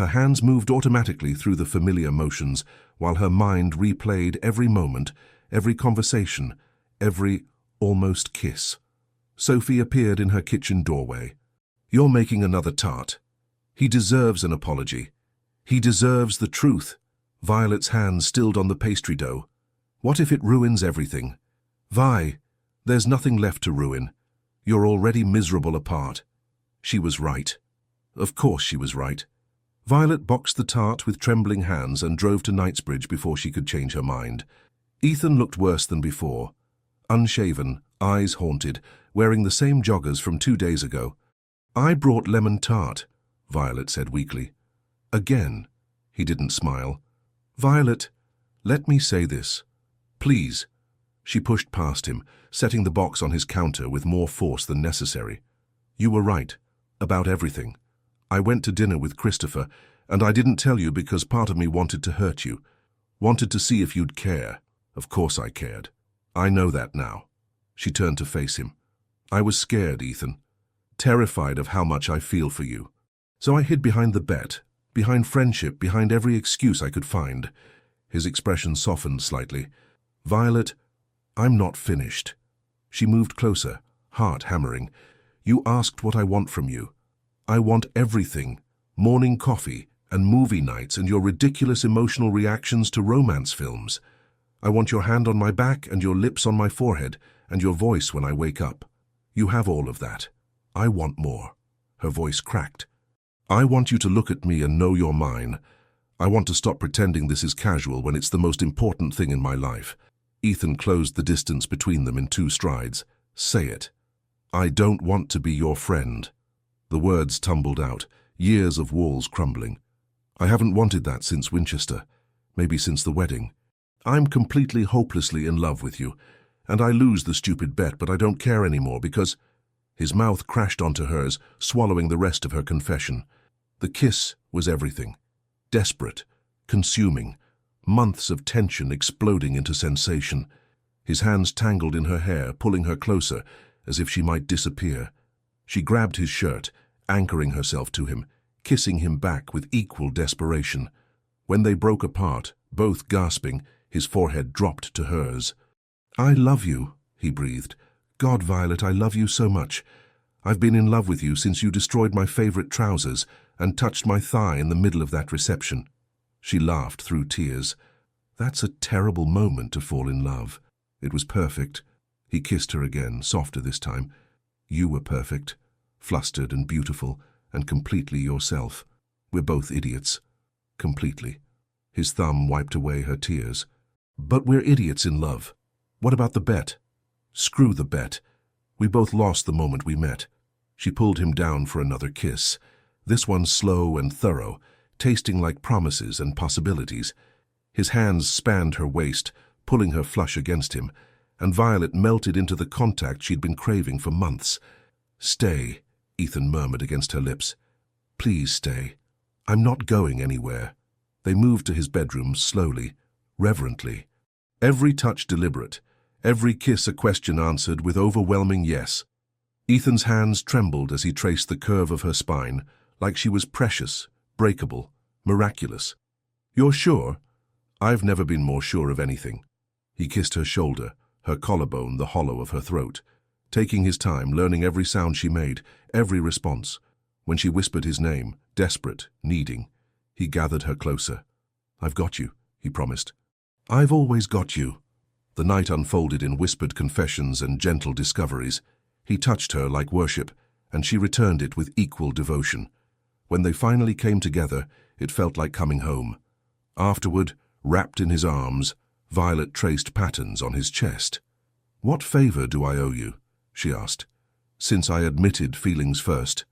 Her hands moved automatically through the familiar motions, while her mind replayed every moment, every conversation, every almost kiss. Sophie appeared in her kitchen doorway. "You're making another tart. He deserves an apology. He deserves the truth." Violet's hands stilled on the pastry dough. "What if it ruins everything?" "Vi, there's nothing left to ruin. You're already miserable apart." She was right. Of course she was right. Violet boxed the tart with trembling hands and drove to Knightsbridge before she could change her mind. Ethan looked worse than before. Unshaven, eyes haunted, wearing the same joggers from 2 days ago. "I brought lemon tart," Violet said weakly. "Again?" He didn't smile. "Violet, let me say this. Please." She pushed past him, setting the box on his counter with more force than necessary. "You were right. About everything. I went to dinner with Christopher, and I didn't tell you because part of me wanted to hurt you. Wanted to see if you'd care. Of course I cared. I know that now." She turned to face him. "I was scared, Ethan. Terrified of how much I feel for you. So I hid behind the bet, behind friendship, behind every excuse I could find." His expression softened slightly. "Violet, I'm not finished." She moved closer, heart hammering. "You asked what I want from you. I want everything. Morning coffee and movie nights and your ridiculous emotional reactions to romance films. I want your hand on my back and your lips on my forehead and your voice when I wake up. You have all of that. I want more." Her voice cracked. "I want you to look at me and know you're mine. I want to stop pretending this is casual when it's the most important thing in my life." Ethan closed the distance between them in 2 strides. "Say it. I don't want to be your friend." The words tumbled out, years of walls crumbling. "I haven't wanted that since Winchester, maybe since the wedding. I'm completely hopelessly in love with you, and I lose the stupid bet, but I don't care anymore because—" His mouth crashed onto hers, swallowing the rest of her confession. The kiss was everything. Desperate, consuming, months of tension exploding into sensation. His hands tangled in her hair, pulling her closer, as if she might disappear. She grabbed his shirt, anchoring herself to him, kissing him back with equal desperation. When they broke apart, both gasping, his forehead dropped to hers. "I love you," he breathed. "God, Violet, I love you so much. I've been in love with you since you destroyed my favorite trousers and touched my thigh in the middle of that reception." She laughed through tears. "That's a terrible moment to fall in love." It was perfect. He kissed her again, softer this time. "You were perfect, flustered and beautiful, and completely yourself. We're both idiots. Completely." His thumb wiped away her tears. "But we're idiots in love. What about the bet?" "Screw the bet. We both lost the moment we met." She pulled him down for another kiss, this one slow and thorough, tasting like promises and possibilities. His hands spanned her waist, pulling her flush against him, and Violet melted into the contact she'd been craving for months. "Stay," Ethan murmured against her lips. "Please stay. I'm not going anywhere." They moved to his bedroom slowly, reverently. Every touch deliberate, every kiss a question answered with overwhelming yes. Ethan's hands trembled as he traced the curve of her spine, like she was precious, breakable, miraculous. "You're sure?" "I've never been more sure of anything." He kissed her shoulder, her collarbone the hollow of her throat, taking his time, learning every sound she made, every response. When she whispered his name, desperate, needing, he gathered her closer. "I've got you," he promised. "I've always got you." The night unfolded in whispered confessions and gentle discoveries. He touched her like worship, and she returned it with equal devotion. When they finally came together, it felt like coming home. Afterward, wrapped in his arms, Violet traced patterns on his chest. "What favor do I owe you?" she asked. "Since I admitted feelings first.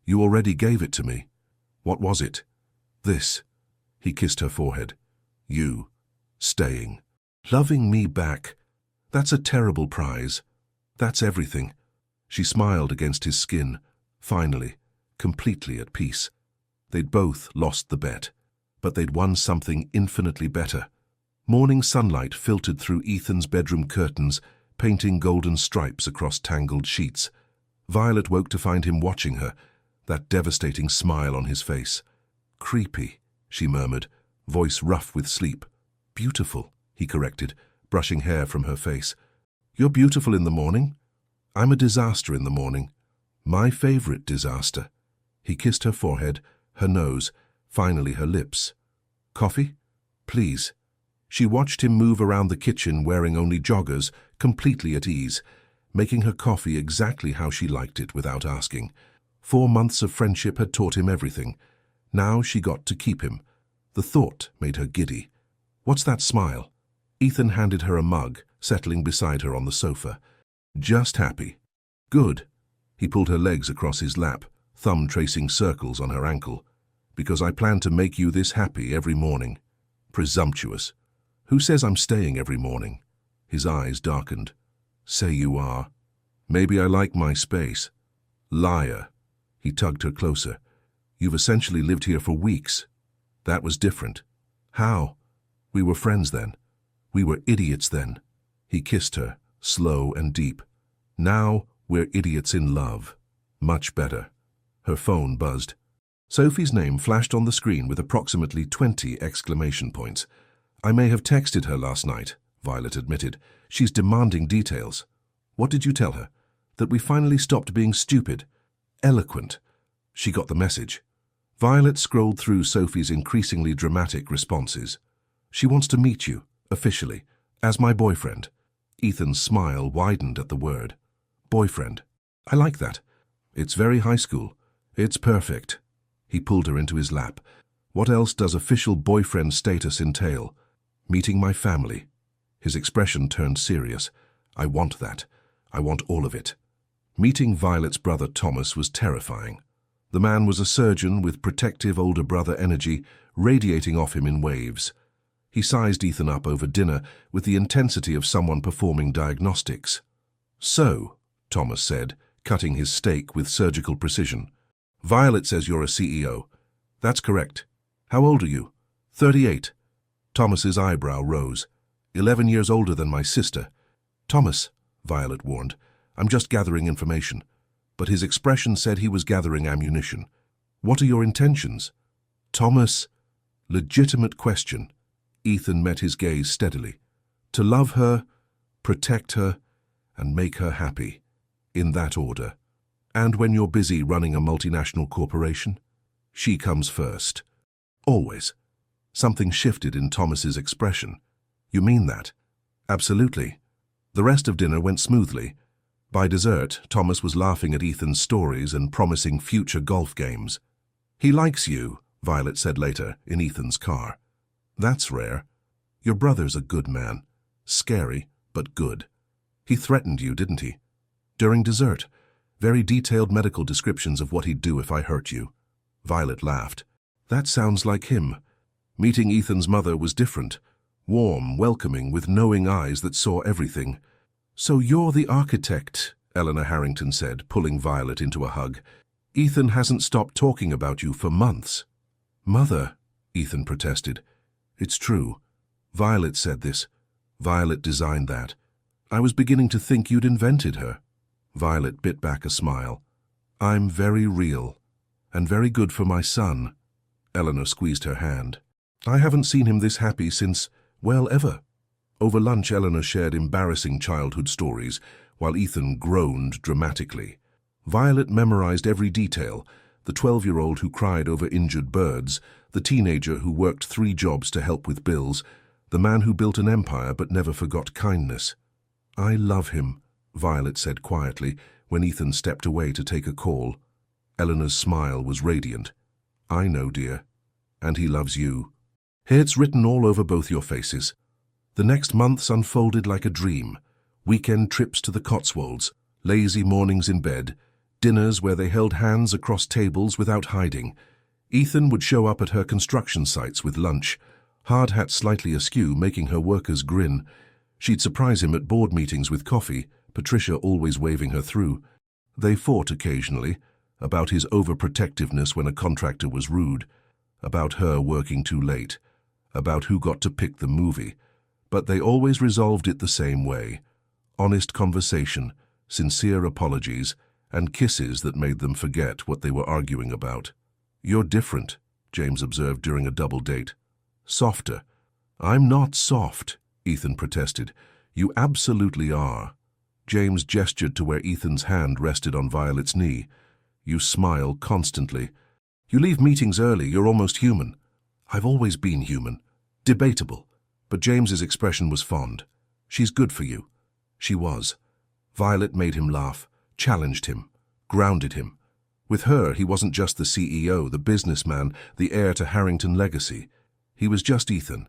You already gave it to me." "What was it?" "This." He kissed her forehead. "You. Staying. Loving me back. That's a terrible prize. That's everything." She smiled against his skin, finally, completely at peace. They'd both lost the bet, but they'd won something infinitely better. Morning sunlight filtered through Ethan's bedroom curtains, painting golden stripes across tangled sheets. Violet woke to find him watching her, that devastating smile on his face. Creepy, she murmured, voice rough with sleep. Beautiful, he corrected, brushing hair from her face. You're beautiful in the morning. I'm a disaster in the morning. My favorite disaster. He kissed her forehead, her nose, finally her lips. Coffee? Please. She watched him move around the kitchen wearing only joggers, completely at ease, making her coffee exactly how she liked it without asking. 4 months of friendship had taught him everything. Now she got to keep him. The thought made her giddy. What's that smile? Ethan handed her a mug, settling beside her on the sofa. Just happy. Good. He pulled her legs across his lap, thumb tracing circles on her ankle. Because I plan to make you this happy every morning. Presumptuous. Who says I'm staying every morning? His eyes darkened. Say you are. Maybe I like my space. Liar. He tugged her closer. You've essentially lived here for weeks. That was different. How? We were friends then. We were idiots then. He kissed her, slow and deep. Now we're idiots in love. Much better. Her phone buzzed. Sophie's name flashed on the screen with approximately 20 exclamation points. I may have texted her last night, Violet admitted. She's demanding details. What did you tell her? That we finally stopped being stupid. Eloquent. She got the message. Violet scrolled through Sophie's increasingly dramatic responses. She wants to meet you, officially, as my boyfriend. Ethan's smile widened at the word. Boyfriend. I like that. It's very high school. It's perfect. He pulled her into his lap. What else does official boyfriend status entail? Meeting my family. His expression turned serious. I want that. I want all of it. Meeting Violet's brother Thomas was terrifying. The man was a surgeon with protective older brother energy radiating off him in waves. He sized Ethan up over dinner with the intensity of someone performing diagnostics. So, Thomas said, cutting his steak with surgical precision. Violet says you're a CEO. That's correct. How old are you? 38. Thomas's eyebrow rose. 11 years older than my sister. Thomas, Violet warned, I'm just gathering information. But his expression said he was gathering ammunition. What are your intentions? Thomas, legitimate question. Ethan met his gaze steadily. To love her, protect her, and make her happy. In that order. And when you're busy running a multinational corporation, she comes first. Always. Something shifted in Thomas's expression. You mean that? Absolutely. The rest of dinner went smoothly. By dessert, Thomas was laughing at Ethan's stories and promising future golf games. He likes you, Violet said later, in Ethan's car. That's rare. Your brother's a good man. Scary, but good. He threatened you, didn't he? During dessert. Very detailed medical descriptions of what he'd do if I hurt you. Violet laughed. That sounds like him. Meeting Ethan's mother was different. Warm, welcoming, with knowing eyes that saw everything. So you're the architect, Eleanor Harrington said, pulling Violet into a hug. Ethan hasn't stopped talking about you for months. Mother, Ethan protested. It's true. Violet said this. Violet designed that. I was beginning to think you'd invented her. Violet bit back a smile. I'm very real, and very good for my son. Eleanor squeezed her hand. I haven't seen him this happy since, well, ever. Over lunch, Eleanor shared embarrassing childhood stories, while Ethan groaned dramatically. Violet memorized every detail, the 12-year-old who cried over injured birds, the teenager who worked 3 jobs to help with bills, the man who built an empire but never forgot kindness. I love him, Violet said quietly when Ethan stepped away to take a call. Eleanor's smile was radiant. I know, dear. And he loves you. It's written all over both your faces. The next months unfolded like a dream. Weekend trips to the Cotswolds, lazy mornings in bed, dinners where they held hands across tables without hiding. Ethan would show up at her construction sites with lunch, hard hat slightly askew, making her workers grin. She'd surprise him at board meetings with coffee, Patricia always waving her through. They fought occasionally, about his overprotectiveness when a contractor was rude, about her working too late, about who got to pick the movie. But they always resolved it the same way. Honest conversation, sincere apologies, and kisses that made them forget what they were arguing about. You're different, James observed during a double date. Softer. I'm not soft, Ethan protested. You absolutely are. James gestured to where Ethan's hand rested on Violet's knee. You smile constantly. You leave meetings early, you're almost human. I've always been human. Debatable. But James's expression was fond. She's good for you. She was. Violet made him laugh, challenged him, grounded him. With her, he wasn't just the CEO, the businessman, the heir to Harrington legacy. He was just Ethan,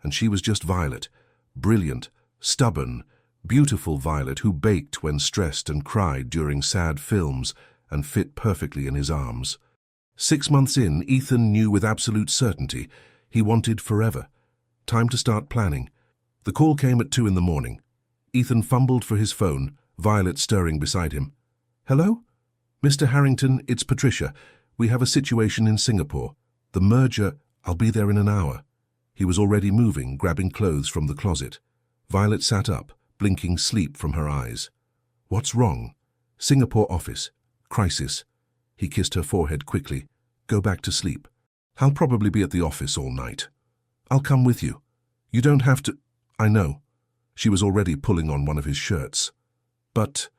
and she was just Violet. Brilliant, stubborn, beautiful Violet who baked when stressed and cried during sad films and fit perfectly in his arms. 6 months in, Ethan knew with absolute certainty he wanted forever. Time to start planning. The call came at 2 in the morning. Ethan fumbled for his phone, Violet stirring beside him. Hello? Mr. Harrington, it's Patricia. We have a situation in Singapore. The merger, I'll be there in an hour. He was already moving, grabbing clothes from the closet. Violet sat up, blinking sleep from her eyes. What's wrong? Singapore office. Crisis. He kissed her forehead quickly. Go back to sleep. I'll probably be at the office all night. I'll come with you. You don't have to... I know. She was already pulling on one of his shirts. But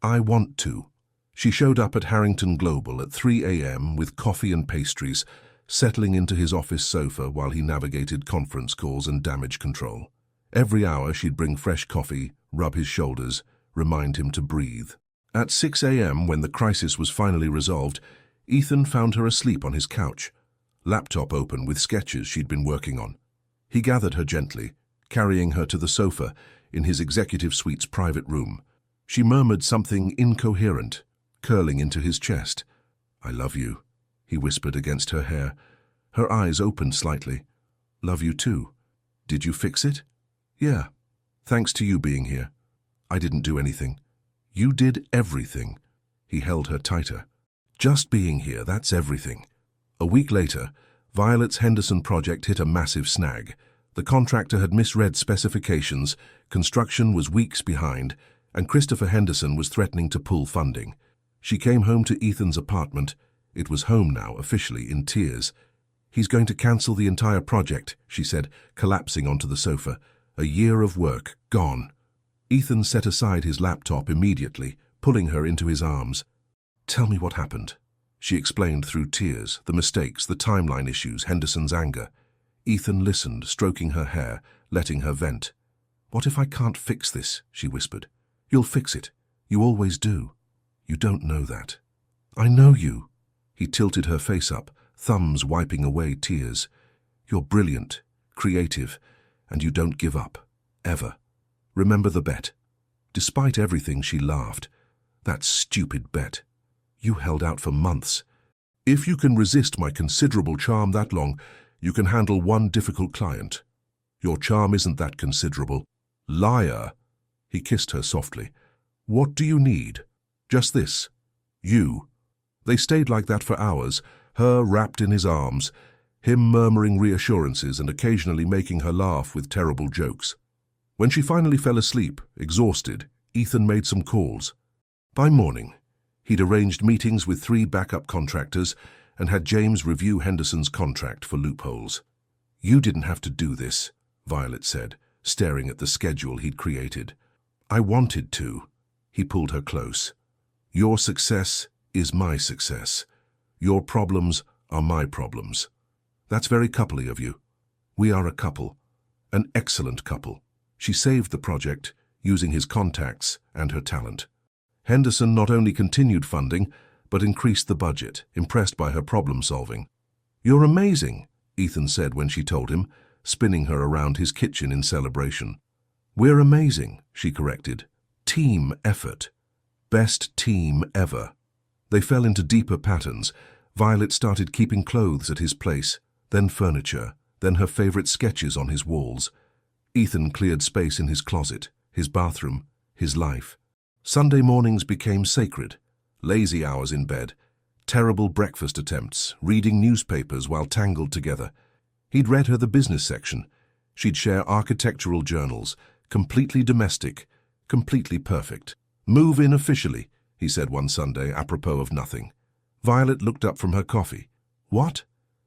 I want to. She showed up at Harrington Global at 3 a.m. with coffee and pastries, settling into his office sofa while he navigated conference calls and damage control. Every hour she'd bring fresh coffee, rub his shoulders, remind him to breathe. At 6 a.m., when the crisis was finally resolved, Ethan found her asleep on his couch, laptop open with sketches she'd been working on. He gathered her gently, carrying her to the sofa in his executive suite's private room. She murmured something incoherent, curling into his chest. I love you, he whispered against her hair. Her eyes opened slightly. Love you too. Did you fix it? Yeah. Thanks to you being here. I didn't do anything. You did everything. He held her tighter. Just being here, that's everything. A week later, Violet's Henderson project hit a massive snag. The contractor had misread specifications, construction was weeks behind, and Christopher Henderson was threatening to pull funding. She came home to Ethan's apartment. It was home now, officially, in tears. He's going to cancel the entire project, she said, collapsing onto the sofa. A year of work, gone. Ethan set aside his laptop immediately, pulling her into his arms. Tell me what happened. She explained through tears, the mistakes, the timeline issues, Henderson's anger. Ethan listened, stroking her hair, letting her vent. What if I can't fix this? She whispered. You'll fix it. You always do. You don't know that. I know you. He tilted her face up, thumbs wiping away tears. You're brilliant, creative, and you don't give up. Ever. Remember the bet. Despite everything, she laughed. That stupid bet. You held out for months. If you can resist my considerable charm that long, you can handle one difficult client. Your charm isn't that considerable. Liar. He kissed her softly. What do you need? Just this. You. They stayed like that for hours, her wrapped in his arms, him murmuring reassurances and occasionally making her laugh with terrible jokes. When she finally fell asleep, exhausted, Ethan made some calls. By morning, he'd arranged meetings with 3 backup contractors and had James review Henderson's contract for loopholes. You didn't have to do this, Violet said, staring at the schedule he'd created. I wanted to. He pulled her close. Your success is my success. Your problems are my problems. That's very coupley of you. We are a couple. An excellent couple. She saved the project, using his contacts and her talent. Henderson not only continued funding, but increased the budget, impressed by her problem-solving. You're amazing, Ethan said when she told him, spinning her around his kitchen in celebration. We're amazing, she corrected. Team effort. Best team ever. They fell into deeper patterns. Violet started keeping clothes at his place, then furniture, then her favorite sketches on his walls. Ethan cleared space in his closet, his bathroom, his life. Sunday mornings became sacred. Lazy hours in bed, terrible breakfast attempts, reading newspapers while tangled together. He'd read her the business section. She'd share architectural journals, completely domestic, completely perfect. Move in officially, he said one Sunday, apropos of nothing. Violet looked up from her coffee. What?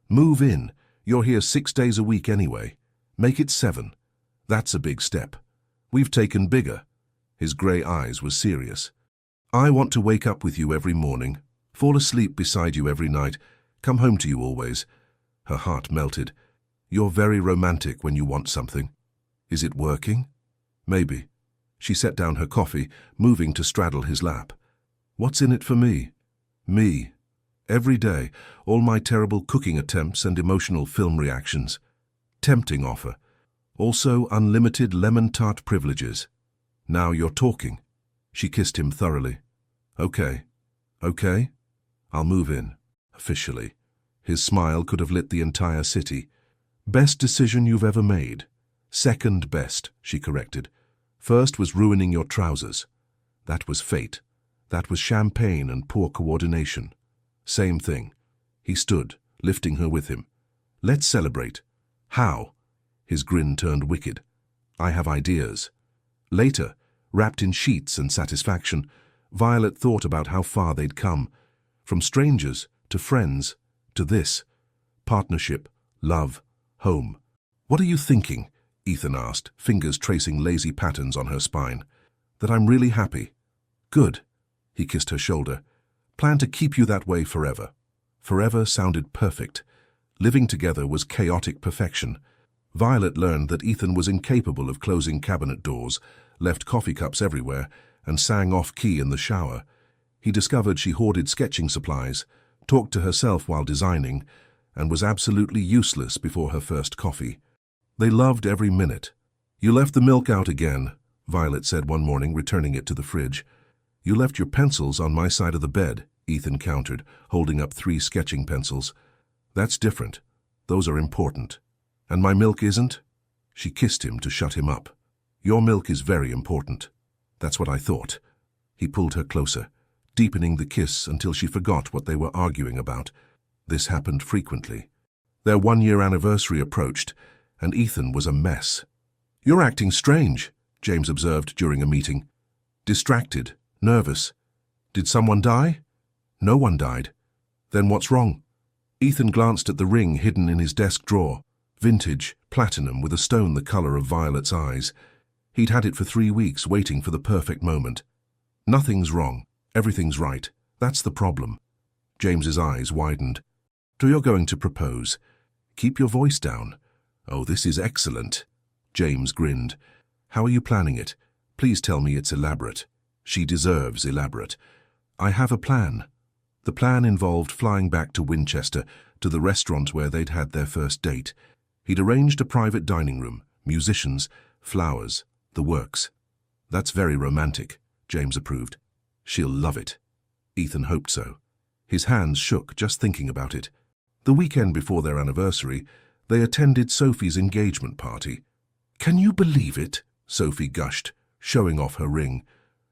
Move in. You're here 6 days a week anyway. Make it 7. That's a big step. We've taken bigger. His grey eyes were serious. I want to wake up with you every morning, fall asleep beside you every night, come home to you always. Her heart melted. You're very romantic when you want something. Is it working? Maybe. She set down her coffee, moving to straddle his lap. What's in it for me? Me. Every day, all my terrible cooking attempts and emotional film reactions. Tempting offer. Also unlimited lemon tart privileges. Now you're talking. She kissed him thoroughly. Okay. Okay? I'll move in. Officially. His smile could have lit the entire city. Best decision you've ever made. Second best, she corrected. First was ruining your trousers. That was fate. That was champagne and poor coordination. Same thing. He stood, lifting her with him. Let's celebrate. How? His grin turned wicked. I have ideas. Later, wrapped in sheets and satisfaction, Violet thought about how far they'd come. From strangers to friends to this. Partnership, love, home. What are you thinking? Ethan asked, fingers tracing lazy patterns on her spine. That I'm really happy. Good. He kissed her shoulder. Plan to keep you that way forever. Forever sounded perfect. Living together was chaotic perfection. Violet learned that Ethan was incapable of closing cabinet doors, left coffee cups everywhere, and sang off-key in the shower. He discovered she hoarded sketching supplies, talked to herself while designing, and was absolutely useless before her first coffee. They loved every minute. You left the milk out again, Violet said one morning, returning it to the fridge. You left your pencils on my side of the bed, Ethan countered, holding up 3 sketching pencils. That's different. Those are important. And my milk isn't? She kissed him to shut him up. Your milk is very important. That's what I thought. He pulled her closer, deepening the kiss until she forgot what they were arguing about. This happened frequently. Their 1-year anniversary approached, and Ethan was a mess. You're acting strange, James observed during a meeting. Distracted, nervous. Did someone die? No one died. Then what's wrong? Ethan glanced at the ring hidden in his desk drawer. Vintage, platinum, with a stone the color of Violet's eyes. He'd had it for 3 weeks, waiting for the perfect moment. Nothing's wrong. Everything's right. That's the problem. James's eyes widened. So you're going to propose. Keep your voice down. Oh, this is excellent. James grinned. How are you planning it? Please tell me it's elaborate. She deserves elaborate. I have a plan. The plan involved flying back to Winchester, to the restaurant where they'd had their first date. He'd arranged a private dining room, musicians, flowers, the works. That's very romantic, James approved. She'll love it. Ethan hoped so. His hands shook just thinking about it. The weekend before their anniversary, they attended Sophie's engagement party. Can you believe it? Sophie gushed, showing off her ring.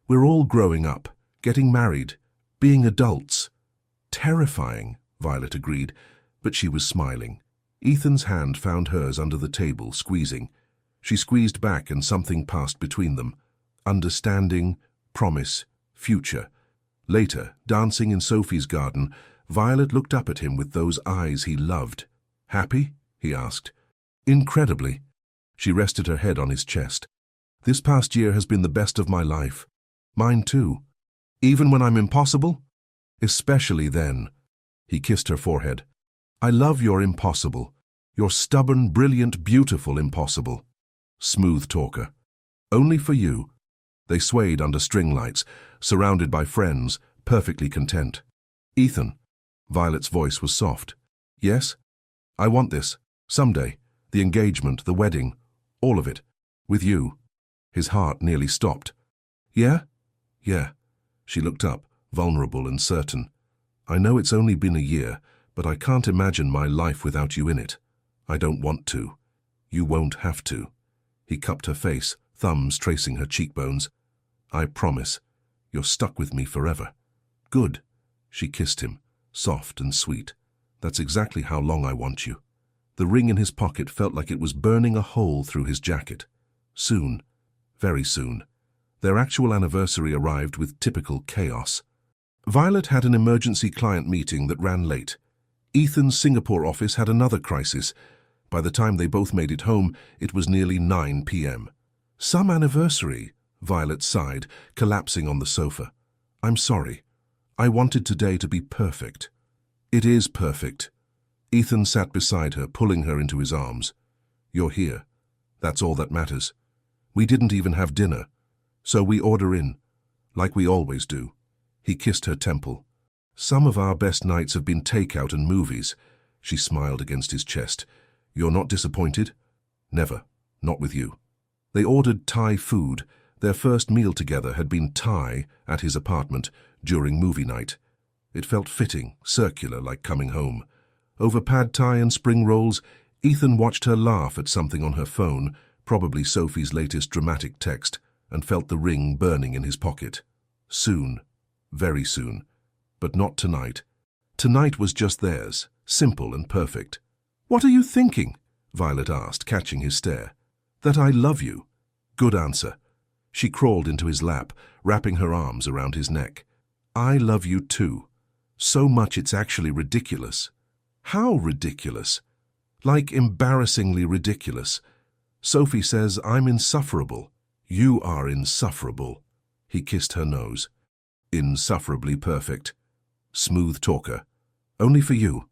We're all growing up, getting married, being adults. Terrifying, Violet agreed, but she was smiling. Ethan's hand found hers under the table, squeezing. She squeezed back and something passed between them. Understanding, promise, future. Later, dancing in Sophie's garden, Violet looked up at him with those eyes he loved. Happy? He asked. Incredibly. She rested her head on his chest. This past year has been the best of my life. Mine too. Even when I'm impossible? Especially then. He kissed her forehead. I love your impossible. Your stubborn, brilliant, beautiful impossible. Smooth talker. Only for you. They swayed under string lights, surrounded by friends, perfectly content. Ethan. Violet's voice was soft. Yes? I want this. Someday. The engagement, the wedding. All of it. With you. His heart nearly stopped. Yeah? Yeah. She looked up, vulnerable and certain. I know it's only been a year, but I can't imagine my life without you in it. I don't want to. You won't have to. He cupped her face, thumbs tracing her cheekbones. I promise. You're stuck with me forever. Good. She kissed him, soft and sweet. That's exactly how long I want you. The ring in his pocket felt like it was burning a hole through his jacket. Soon. Very soon. Their actual anniversary arrived with typical chaos. Violet had an emergency client meeting that ran late. Ethan's Singapore office had another crisis. By the time they both made it home, it was nearly 9 p.m. "Some anniversary," Violet sighed, collapsing on the sofa. "I'm sorry. I wanted today to be perfect." "It is perfect." Ethan sat beside her, pulling her into his arms. "You're here. That's all that matters. We didn't even have dinner, so we order in, like we always do." He kissed her temple. "Some of our best nights have been takeout and movies." She smiled against his chest. "You're not disappointed?" "Never. Not with you." They ordered Thai food. Their first meal together had been Thai at his apartment during movie night. It felt fitting, circular, like coming home. Over pad Thai and spring rolls, Ethan watched her laugh at something on her phone, probably Sophie's latest dramatic text, and felt the ring burning in his pocket. Soon. Very soon. But not tonight. Tonight was just theirs, simple and perfect. "What are you thinking?" Violet asked, catching his stare. "That I love you." Good answer. She crawled into his lap, wrapping her arms around his neck. "I love you too. So much it's actually ridiculous." "How ridiculous?" "Like embarrassingly ridiculous. Sophie says I'm insufferable." "You are insufferable." He kissed her nose. "Insufferably perfect. Smooth talker. Only for you."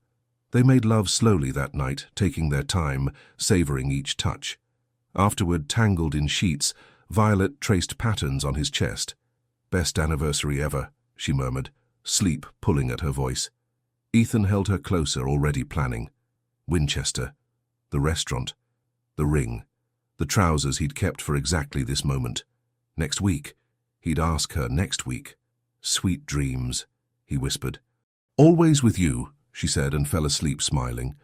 They made love slowly that night, taking their time, savoring each touch. Afterward, tangled in sheets, Violet traced patterns on his chest. "Best anniversary ever," she murmured, sleep pulling at her voice. Ethan held her closer, already planning. Winchester, the restaurant, the ring, the trousers he'd kept for exactly this moment. Next week. He'd ask her next week. "Sweet dreams," he whispered. "Always with you," she said, and fell asleep smiling.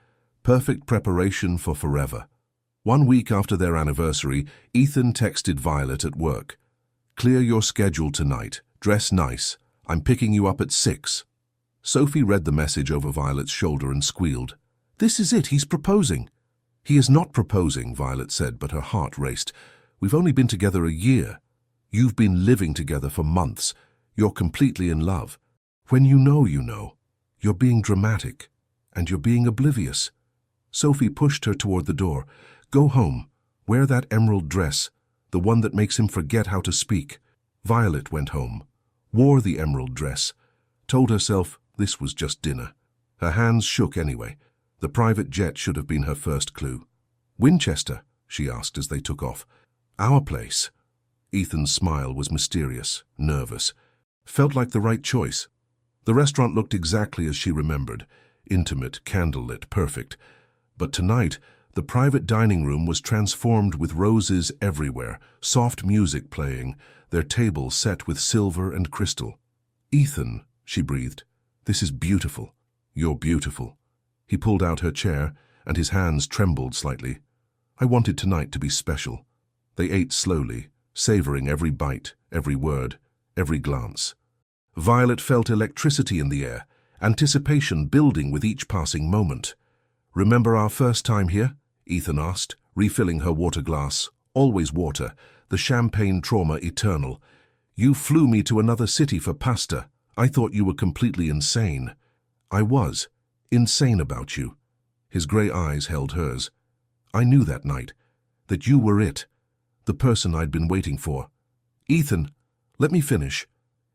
Perfect preparation for forever. 1 week after their anniversary, Ethan texted Violet at work. "Clear your schedule tonight. Dress nice. I'm picking you up at 6. Sophie read the message over Violet's shoulder and squealed. "This is it, he's proposing." "He is not proposing," Violet said, but her heart raced. "We've only been together a year. You've been living together for months. You're completely in love. When you know, you know. You're being dramatic, and you're being oblivious." Sophie pushed her toward the door. "Go home. Wear that emerald dress, the one that makes him forget how to speak." Violet went home, wore the emerald dress, told herself this was just dinner. Her hands shook anyway. The private jet should have been her first clue. "Winchester?" she asked as they took off. "Our place." Ethan's smile was mysterious, nervous. Felt like the right choice. The restaurant looked exactly as she remembered. Intimate, candlelit, perfect. But tonight, the private dining room was transformed with roses everywhere, soft music playing, their table set with silver and crystal. "Ethan," she breathed, "this is beautiful. You're beautiful." He pulled out her chair, and his hands trembled slightly. "I wanted tonight to be special." They ate slowly, savoring every bite, every word, every glance. Violet felt electricity in the air, anticipation building with each passing moment. "Remember our first time here?" Ethan asked, refilling her water glass. Always water, the champagne trauma eternal. "You flew me to another city for pasta. I thought you were completely insane." "I was. Insane about you." His grey eyes held hers. "I knew that night, that you were it, the person I'd been waiting for." "Ethan, let me finish."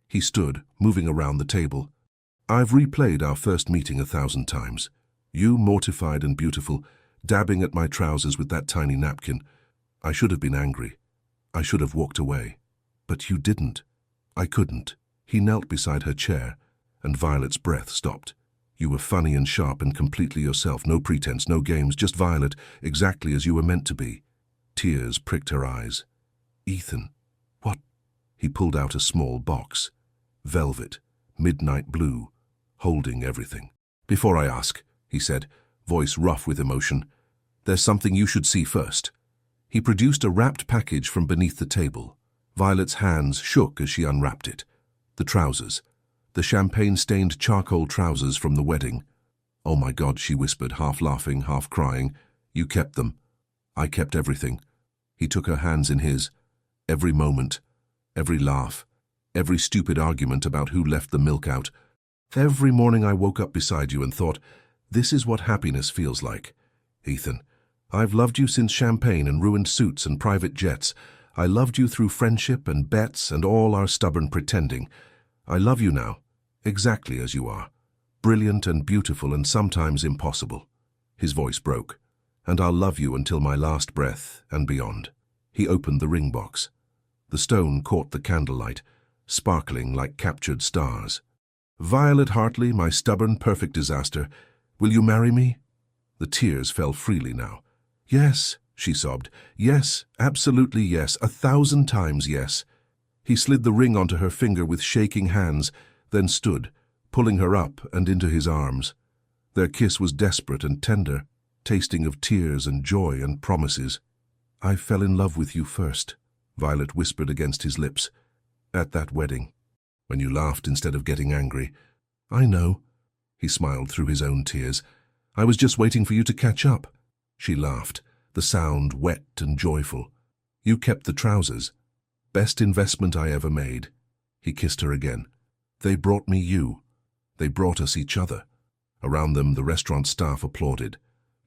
He stood, moving around the table. "I've replayed our first meeting 1,000 times. You, mortified and beautiful, dabbing at my trousers with that tiny napkin. I should have been angry. I should have walked away. But you didn't. I couldn't." He knelt beside her chair, and Violet's breath stopped. "You were funny and sharp and completely yourself, no pretense, no games, just Violet, exactly as you were meant to be." Tears pricked her eyes. "Ethan, what?" He pulled out a small box. Velvet, midnight blue, holding everything. "Before I ask," he said, voice rough with emotion, "there's something you should see first." He produced a wrapped package from beneath the table. Violet's hands shook as she unwrapped it. The trousers. The champagne-stained charcoal trousers from the wedding. "Oh my God," she whispered, half laughing, half crying. "You kept them." "I kept everything." He took her hands in his. Every moment, every laugh, every stupid argument about who left the milk out. "Every morning I woke up beside you and thought, This is what happiness feels like. Ethan, I've loved you since champagne and ruined suits and private jets. I loved you through friendship and bets and all our stubborn pretending. I love you now, exactly as you are. Brilliant and beautiful and sometimes impossible. His voice broke. And I'll love you until my last breath and beyond. He opened the ring box. The stone caught the candlelight, sparkling like captured stars. Violet Hartley, my stubborn, perfect disaster, will you marry me? The tears fell freely now. Yes, she sobbed. Yes, absolutely yes, 1,000 times yes. He slid the ring onto her finger with shaking hands, then stood, pulling her up and into his arms. Their kiss was desperate and tender, tasting of tears and joy and promises. I fell in love with you first, Violet whispered against his lips. At that wedding, when you laughed instead of getting angry. I know. He smiled through his own tears. I was just waiting for you to catch up. She laughed, the sound wet and joyful. You kept the trousers. Best investment I ever made. He kissed her again. They brought me you. They brought us each other. Around them, the restaurant staff applauded.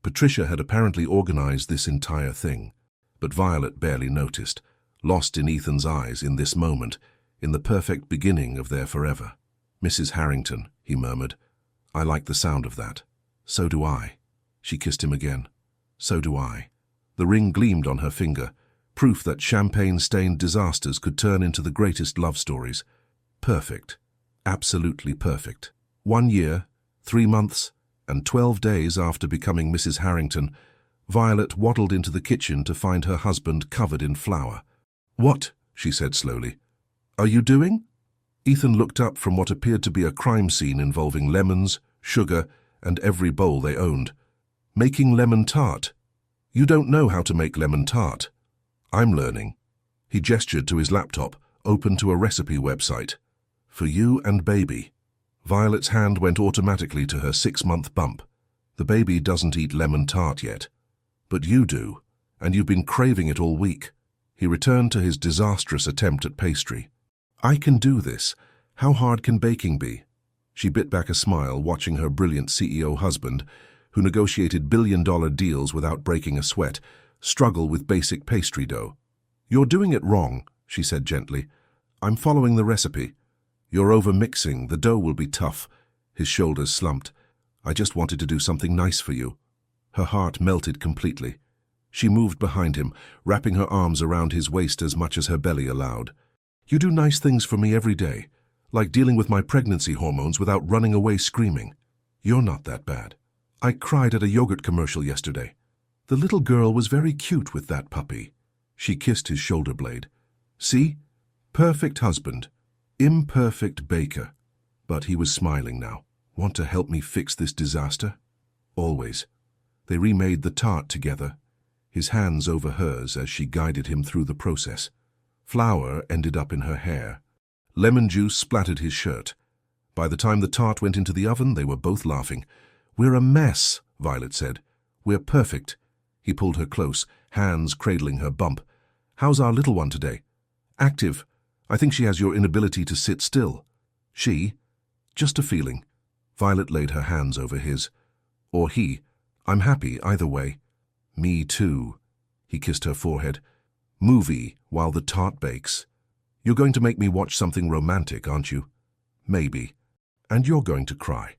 Patricia had apparently organized this entire thing, but Violet barely noticed, lost in Ethan's eyes in this moment, in the perfect beginning of their forever. Mrs. Harrington, he murmured. I like the sound of that. So do I. She kissed him again. So do I. The ring gleamed on her finger, proof that champagne-stained disasters could turn into the greatest love stories. Perfect. Absolutely perfect. 1 year, 3 months, and 12 days after becoming Mrs. Harrington, Violet waddled into the kitchen to find her husband covered in flour. What? She said slowly. Are you doing? Ethan looked up from what appeared to be a crime scene involving lemons, sugar, and every bowl they owned. Making lemon tart. You don't know how to make lemon tart. I'm learning. He gestured to his laptop, open to a recipe website. For you and baby. Violet's hand went automatically to her 6-month bump. The baby doesn't eat lemon tart yet. But you do, and you've been craving it all week. He returned to his disastrous attempt at pastry. I can do this. How hard can baking be? She bit back a smile, watching her brilliant CEO husband, who negotiated billion-dollar deals without breaking a sweat, struggle with basic pastry dough. You're doing it wrong, she said gently. I'm following the recipe. You're over-mixing. The dough will be tough. His shoulders slumped. I just wanted to do something nice for you. Her heart melted completely. She moved behind him, wrapping her arms around his waist as much as her belly allowed. You do nice things for me every day, like dealing with my pregnancy hormones without running away screaming. You're not that bad. I cried at a yogurt commercial yesterday. The little girl was very cute with that puppy. She kissed his shoulder blade. See? Perfect husband. Imperfect baker. But he was smiling now. Want to help me fix this disaster? Always. They remade the tart together, his hands over hers as she guided him through the process. Flour ended up in her hair. Lemon juice splattered his shirt. By the time the tart went into the oven, they were both laughing. We're a mess, Violet said. We're perfect. He pulled her close, hands cradling her bump. How's our little one today? Active. I think she has your inability to sit still. She? Just a feeling. Violet laid her hands over his. Or he. I'm happy either way. Me too. He kissed her forehead. Movie while the tart bakes. You're going to make me watch something romantic, aren't you? Maybe. And you're going to cry.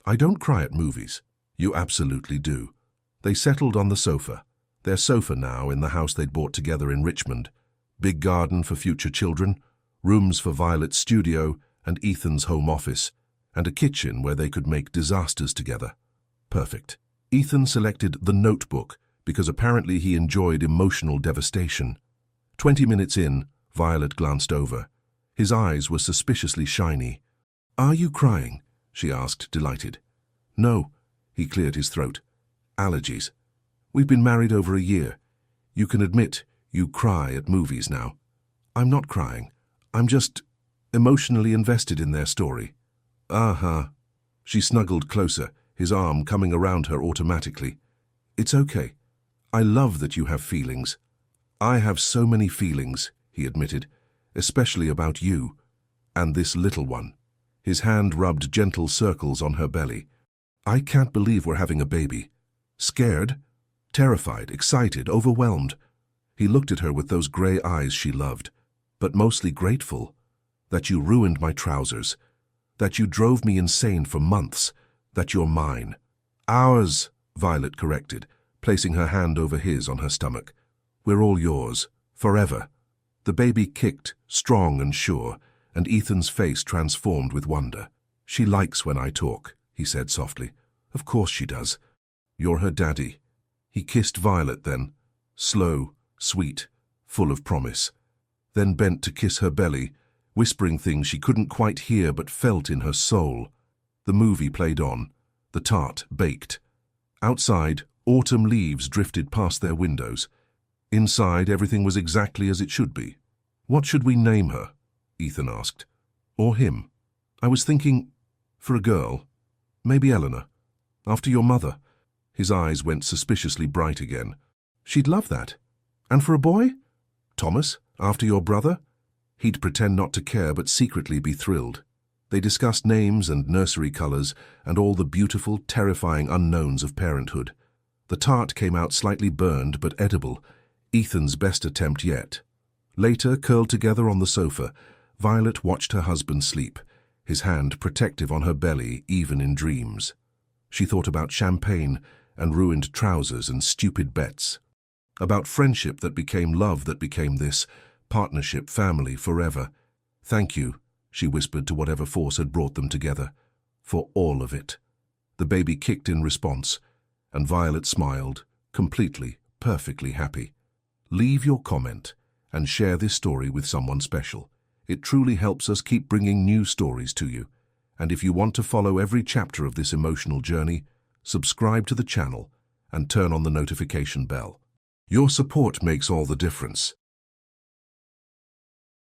I don't cry at movies. You absolutely do. They settled on the sofa. Their sofa now in the house they'd bought together in Richmond. Big garden for future children, rooms for Violet's studio and Ethan's home office, and a kitchen where they could make disasters together. Perfect. Ethan selected The Notebook because apparently he enjoyed emotional devastation. 20 minutes in, Violet glanced over. His eyes were suspiciously shiny. Are you crying? She asked, delighted. No, he cleared his throat. Allergies. We've been married over a year. You can admit you cry at movies now. I'm not crying. I'm just emotionally invested in their story. Uh-huh. She snuggled closer, his arm coming around her automatically. It's okay. I love that you have feelings. I have so many feelings, he admitted, especially about you and this little one. His hand rubbed gentle circles on her belly. I can't believe we're having a baby. Scared? Terrified, excited, overwhelmed. He looked at her with those grey eyes she loved, but mostly grateful. That you ruined my trousers. That you drove me insane for months. That you're mine. Ours, Violet corrected, placing her hand over his on her stomach. We're all yours, forever. The baby kicked, strong and sure, and Ethan's face transformed with wonder. She likes when I talk, he said softly. Of course she does. You're her daddy. He kissed Violet then, slow, sweet, full of promise. Then bent to kiss her belly, whispering things she couldn't quite hear but felt in her soul. The movie played on. The tart baked. Outside, autumn leaves drifted past their windows. Inside, everything was exactly as it should be. What should we name her? Ethan asked. Or him? I was thinking, for a girl, maybe Eleanor. After your mother. His eyes went suspiciously bright again. She'd love that. And for a boy? Thomas, after your brother? He'd pretend not to care but secretly be thrilled. They discussed names and nursery colors and all the beautiful, terrifying unknowns of parenthood. The tart came out slightly burned but edible, Ethan's best attempt yet. Later, curled together on the sofa, Violet watched her husband sleep, his hand protective on her belly even in dreams. She thought about champagne and ruined trousers and stupid bets. About friendship that became love that became this, partnership, family, forever. Thank you, she whispered to whatever force had brought them together, for all of it. The baby kicked in response, and Violet smiled, completely, perfectly happy. Leave your comment and share this story with someone special. It truly helps us keep bringing new stories to you. And if you want to follow every chapter of this emotional journey, subscribe to the channel and turn on the notification bell. Your support makes all the difference.